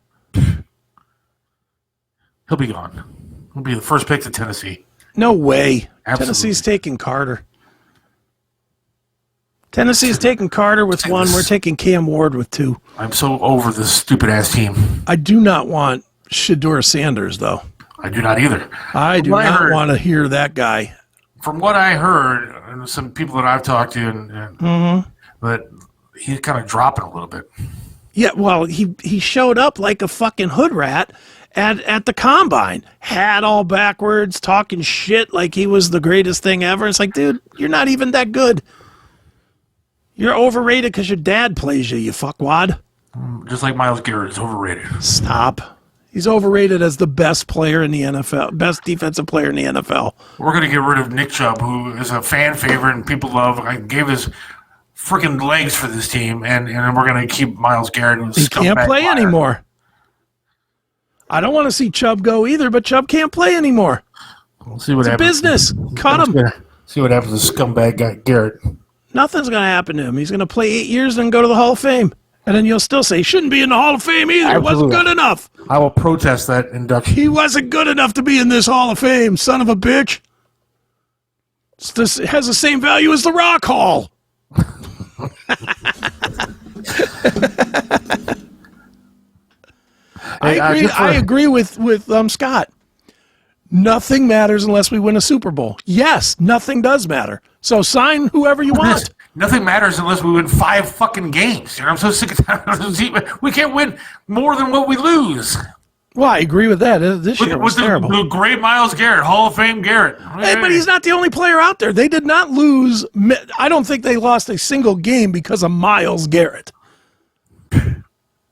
He'll be gone. He'll be the first pick to Tennessee. No way. Absolutely. Tennessee's taking Carter. Tennessee's taking Carter with 1. We're taking Cam Ward with 2. I'm so over this stupid-ass team. I do not want Shedeur Sanders, though. I do not either. I do not want to hear that guy. From what I heard, and some people that I've talked to, that he's kind of dropping a little bit. Yeah, well, he showed up like a fucking hood rat at the combine. Hat all backwards, talking shit like he was the greatest thing ever. It's like, dude, you're not even that good. You're overrated because your dad plays you, you fuckwad. Just like Myles Garrett is overrated. Stop. He's overrated as the best player in the NFL, best defensive player in the NFL. We're going to get rid of Nick Chubb, who is a fan favorite and people love. I gave his freaking legs for this team, and we're going to keep Myles Garrett. He can't play anymore. I don't want to see Chubb go either, but Chubb can't play anymore. We'll see what It's a happens. business. Cut him. See what happens to scumbag guy Garrett. Nothing's going to happen to him. He's going to play 8 years and go to the Hall of Fame. And then you'll still say, he shouldn't be in the Hall of Fame either. It wasn't good enough. I will protest that induction. He wasn't good enough to be in this Hall of Fame, son of a bitch. It has the same value as the Rock Hall. I agree with Scott. Nothing matters unless we win a Super Bowl. Yes, nothing does matter. So sign whoever you want. Nothing matters unless we win 5 fucking games. You know, I'm so sick of that. We can't win more than what we lose. Well, I agree with that. This year was terrible. The great Myles Garrett, Hall of Fame Garrett. Hey, but he's not the only player out there. They did not lose. I don't think they lost a single game because of Myles Garrett.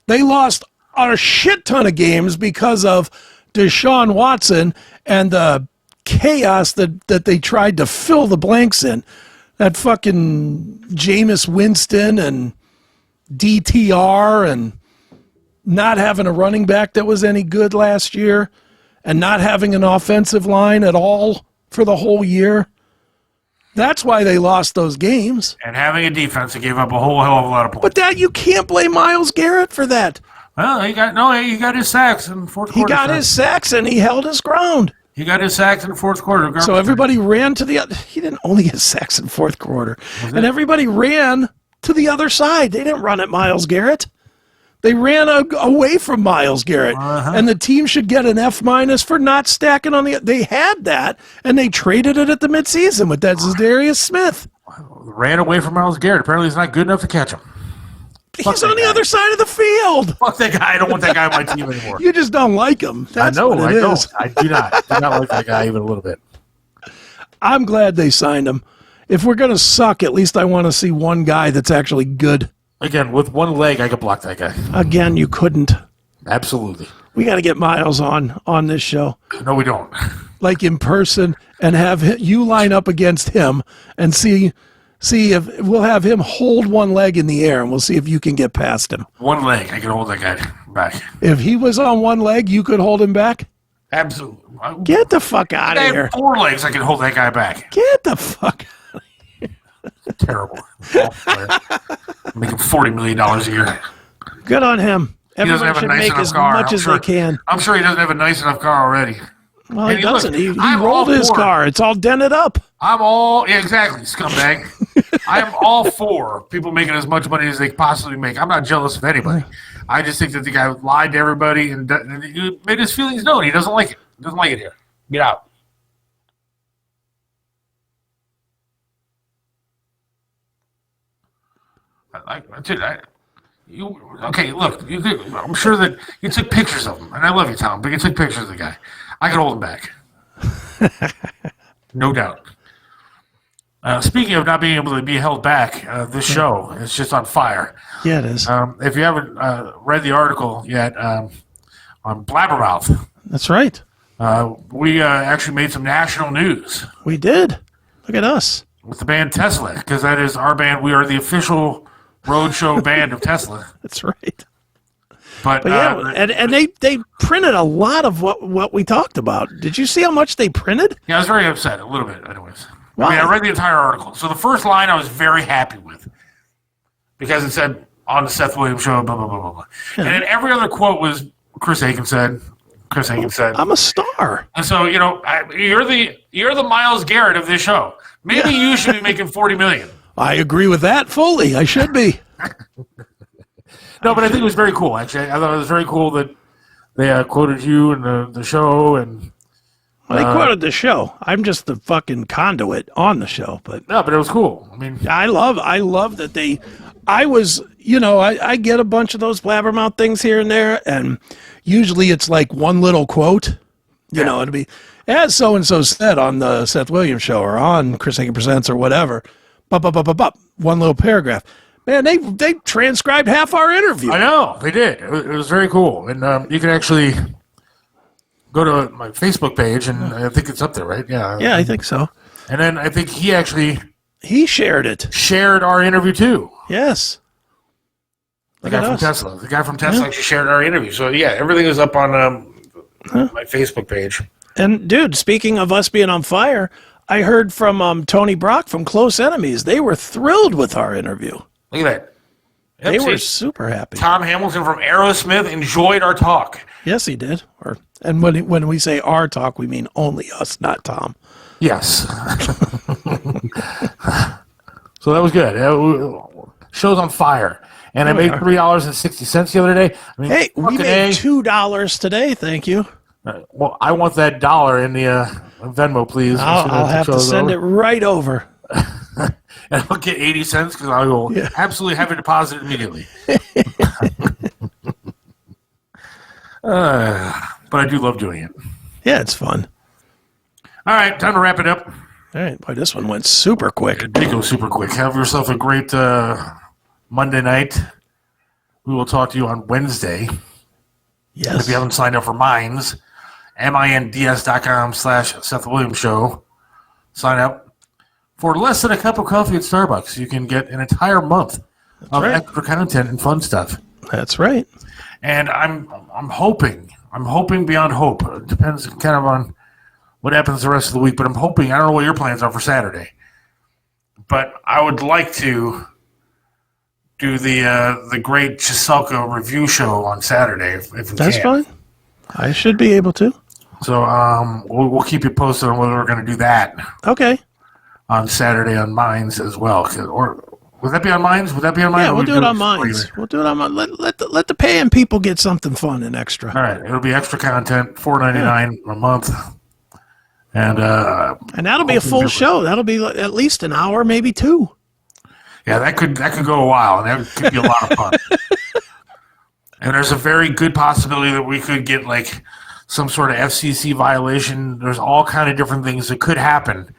They lost a shit ton of games because of Deshaun Watson and the chaos that they tried to fill the blanks in. That fucking Jameis Winston and DTR and not having a running back that was any good last year and not having an offensive line at all for the whole year. That's why they lost those games. And having a defense that gave up a whole hell of a lot of points. But that you can't blame Myles Garrett for that. Well, he got his sacks in the fourth quarter. He got his sacks and he held his ground. He got his sacks in the fourth quarter. So everybody ran to the other. He didn't only get sacks in fourth quarter. And everybody ran to the other side. They didn't run at Myles Garrett. They ran away from Myles Garrett. And the team should get an F- for not stacking on the. They had that, and they traded it at the midseason with that Zadarius Smith. Ran away from Myles Garrett. Apparently, he's not good enough to catch him. He's on the other side of the field. Fuck that guy. I don't want that guy on my team anymore. You just don't like him. That's I know. what it is. I do not. Do not like that guy even a little bit. I'm glad they signed him. If we're going to suck, at least I want to see one guy that's actually good. Again, with one leg, I could block that guy. Again, you couldn't. Absolutely. We got to get Myles on this show. No, we don't. Like in person, and have you line up against him and see if we'll have him hold one leg in the air, and we'll see if you can get past him. One leg, I can hold that guy back. If he was on one leg, you could hold him back? Absolutely. Get the fuck out of I here. have 4 legs, I can hold that guy back. Get the fuck Terrible. Making $40 million a year. Good on him. He doesn't Everyone have a should nice make enough as car. much as they can. I'm sure he doesn't have a nice enough car already. Well, And he doesn't. look, He I'm rolled all his for it. car. It's all dented up. Exactly, scumbag. I'm all for people making as much money as they possibly make. I'm not jealous of anybody. I just think that the guy lied to everybody and he made his feelings known. He doesn't like it. Doesn't like it here. Get out. That's it. Okay, look. I'm sure that you took pictures of him, and I love you, Tom, but you took pictures of the guy. I could hold him back. No doubt. Speaking of not being able to be held back, this show is just on fire. Yeah, it is. If you haven't read the article yet on Blabbermouth, That's right. we actually made some national news We did. Look at us. with the band Tesla, because that is our band. We are the official roadshow band of Tesla. That's right. But yeah, and they printed a lot of what we talked about. Did you see how much they printed? yeah, I was very upset, a little bit, anyways. Why? I mean, I read the entire article. So the first line I was very happy with because it said, on the Seth Williams show, blah, blah, blah, blah, blah. Yeah. And then every other quote was Chris Aiken said. I'm a star. And so, you're the Myles Garrett of this show. Maybe you should be making $40 million. I agree with that fully. I should be. No, but I think it was very cool, actually. I thought it was very cool that they quoted you in the show. And Well, they quoted the show. I'm just the fucking conduit on the show. But no, but it was cool. I mean, I love that I get a bunch of those blabbermouth things here and there, and usually it's like one little quote. It'd be, as so-and-so said on the Seth Williams show or on Chris Aiken Presents or whatever, one little paragraph. Man, they transcribed half our interview. I know, they did. It was very cool. And you can actually go to my Facebook page, and I think it's up there, right? Yeah. Yeah, I think so. And then I think He shared it. shared our interview too. Yes. The guy from Tesla. The guy from Tesla actually shared our interview. So yeah, everything is up on my Facebook page. And dude, speaking of us being on fire, I heard from Tony Brock from Close Enemies. They were thrilled with our interview. Look at that. They Yep, were see, super happy. Tom Hamilton from Aerosmith enjoyed our talk. Yes, he did. And when we say our talk, we mean only us, not Tom. Yes. So that was good. Show's on fire. And I made $3.60 the other day. I mean, Hey, we fucking made A. $2 today. Thank you. Well, I want that $1 in the Venmo, please. I'll have to send it right over. And I'll get 80 cents because I will absolutely have it deposited immediately. But I do love doing it. Yeah, it's fun. All right, time to wrap it up. All right, boy, this one went super quick. It did go super quick. Have yourself a great Monday night. We will talk to you on Wednesday. Yes. If you haven't signed up for Minds, minds.com/Seth Williams Show. Sign up For less than a cup of coffee at Starbucks, you can get an entire month of extra content and fun stuff. That's right. And I'm hoping beyond hope. It depends kind of on what happens the rest of the week, but I'm hoping, I don't know what your plans are for Saturday, but I would like to do the Great Chiselka review show on Saturday if we That's can. fine. I should be able to. So we'll keep you posted on whether we're going to do that Okay. on Saturday on Minds as well. Or would that be on Minds? Would that be on Minds? Yeah, we'll do it on Minds. We'll do it on Minds. Let the paying people get something fun and extra. All right, it'll be extra content, $4.99 a month, and that'll be a full show. That'll be at least an hour, maybe 2. Yeah, that could go a while, and that could be a lot of fun. And there's a very good possibility that we could get like some sort of FCC violation. There's all kind of different things that could happen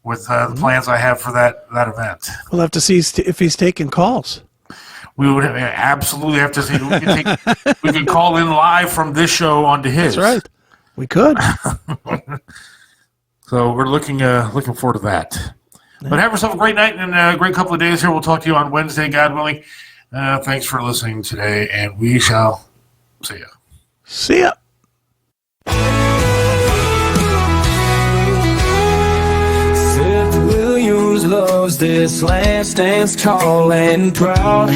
with the plans I have for that event. We'll have to see if he's taking calls. We would absolutely have to see. We could call in live from this show onto his. That's right. We could. So we're looking forward to that. Yeah. But have yourself a great night and a great couple of days here. We'll talk to you on Wednesday, God willing. Thanks for listening today, and we shall see you. See ya. Seth Williams loves this last dance, tall and proud.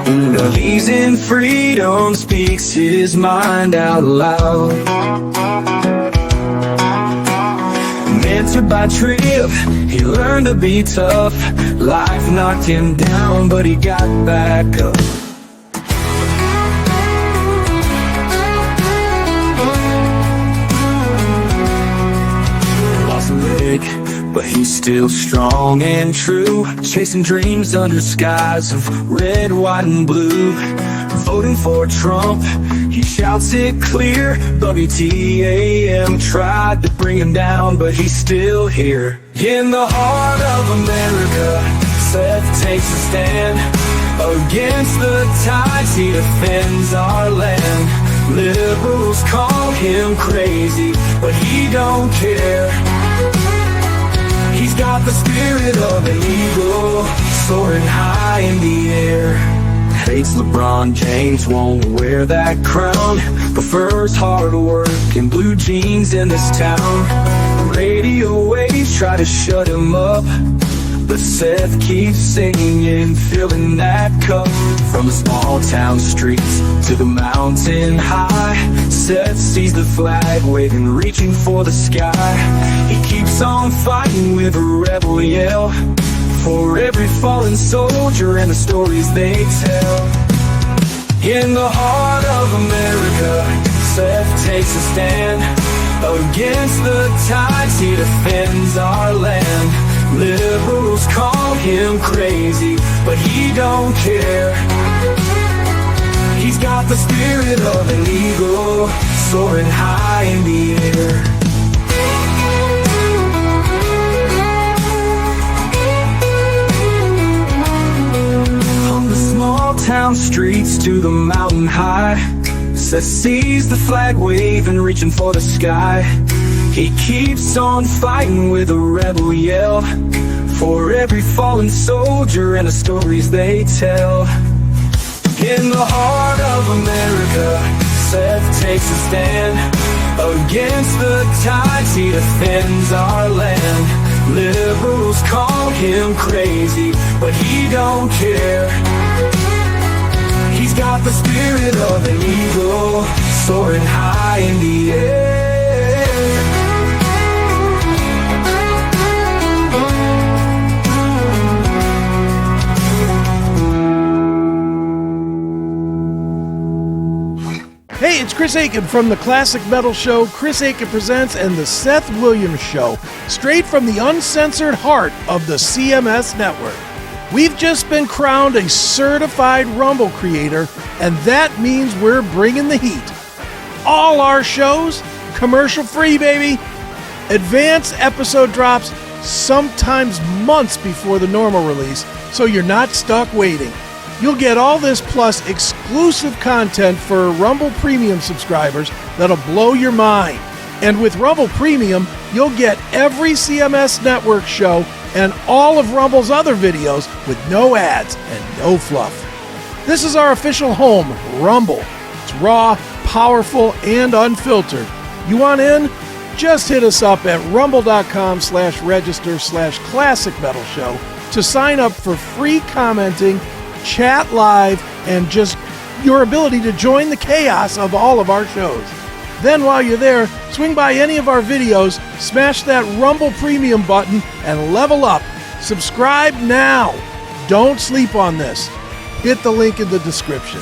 Believes in freedom, speaks his mind out loud. Mentored by Trip, he learned to be tough. Life knocked him down, but he got back up. Lost a leg, but he's still strong and true. Chasing dreams under skies of red, white, and blue. Voting for Trump, he shouts it clear. WTAM tried to bring him down, but he's still here. In the heart of America, Seth takes a stand. Against the tides, he defends our land. Liberals call him crazy, but he don't care. He's got the spirit of an eagle, soaring high in the air. Hates LeBron James, won't wear that crown. Prefers hard work and blue jeans in this town. Radio waves try to shut him up, but Seth keeps singing, filling that cup. From the small town streets to the mountain high, Seth sees the flag waving, reaching for the sky. He keeps on fighting with a rebel yell, for every fallen soldier and the stories they tell. In the heart of America, Seth takes a stand. Against the tides, he defends our land. Liberals call him crazy, but he don't care. He's got the spirit of an eagle, soaring high in the air. Small town streets to the mountain high, Seth sees the flag waving, reaching for the sky. He keeps on fighting with a rebel yell, for every fallen soldier and the stories they tell. In the heart of America, Seth takes a stand. Against the tides, he defends our land. Liberals call him crazy, but he don't care. He's got the spirit of an eagle, soaring high in the air. Hey, it's Chris Aiken from the Classic Metal Show, Chris Aiken Presents, and the Seth Williams Show, straight from the uncensored heart of the CMS network. We've just been crowned a certified Rumble creator, and that means we're bringing the heat. All our shows, commercial-free, baby. Advance episode drops sometimes months before the normal release, so you're not stuck waiting. You'll get all this plus exclusive content for Rumble Premium subscribers that'll blow your mind. And with Rumble Premium, you'll get every CMS Network show and all of Rumble's other videos with no ads and no fluff. This is our official home, Rumble. It's raw, powerful, and unfiltered. You want in? Just hit us up at rumble.com/register/classic metal show to sign up for free commenting, chat live, and just your ability to join the chaos of all of our shows. Then while you're there, swing by any of our videos, smash that Rumble Premium button, and level up. Subscribe now. Don't sleep on this. Hit the link in the description.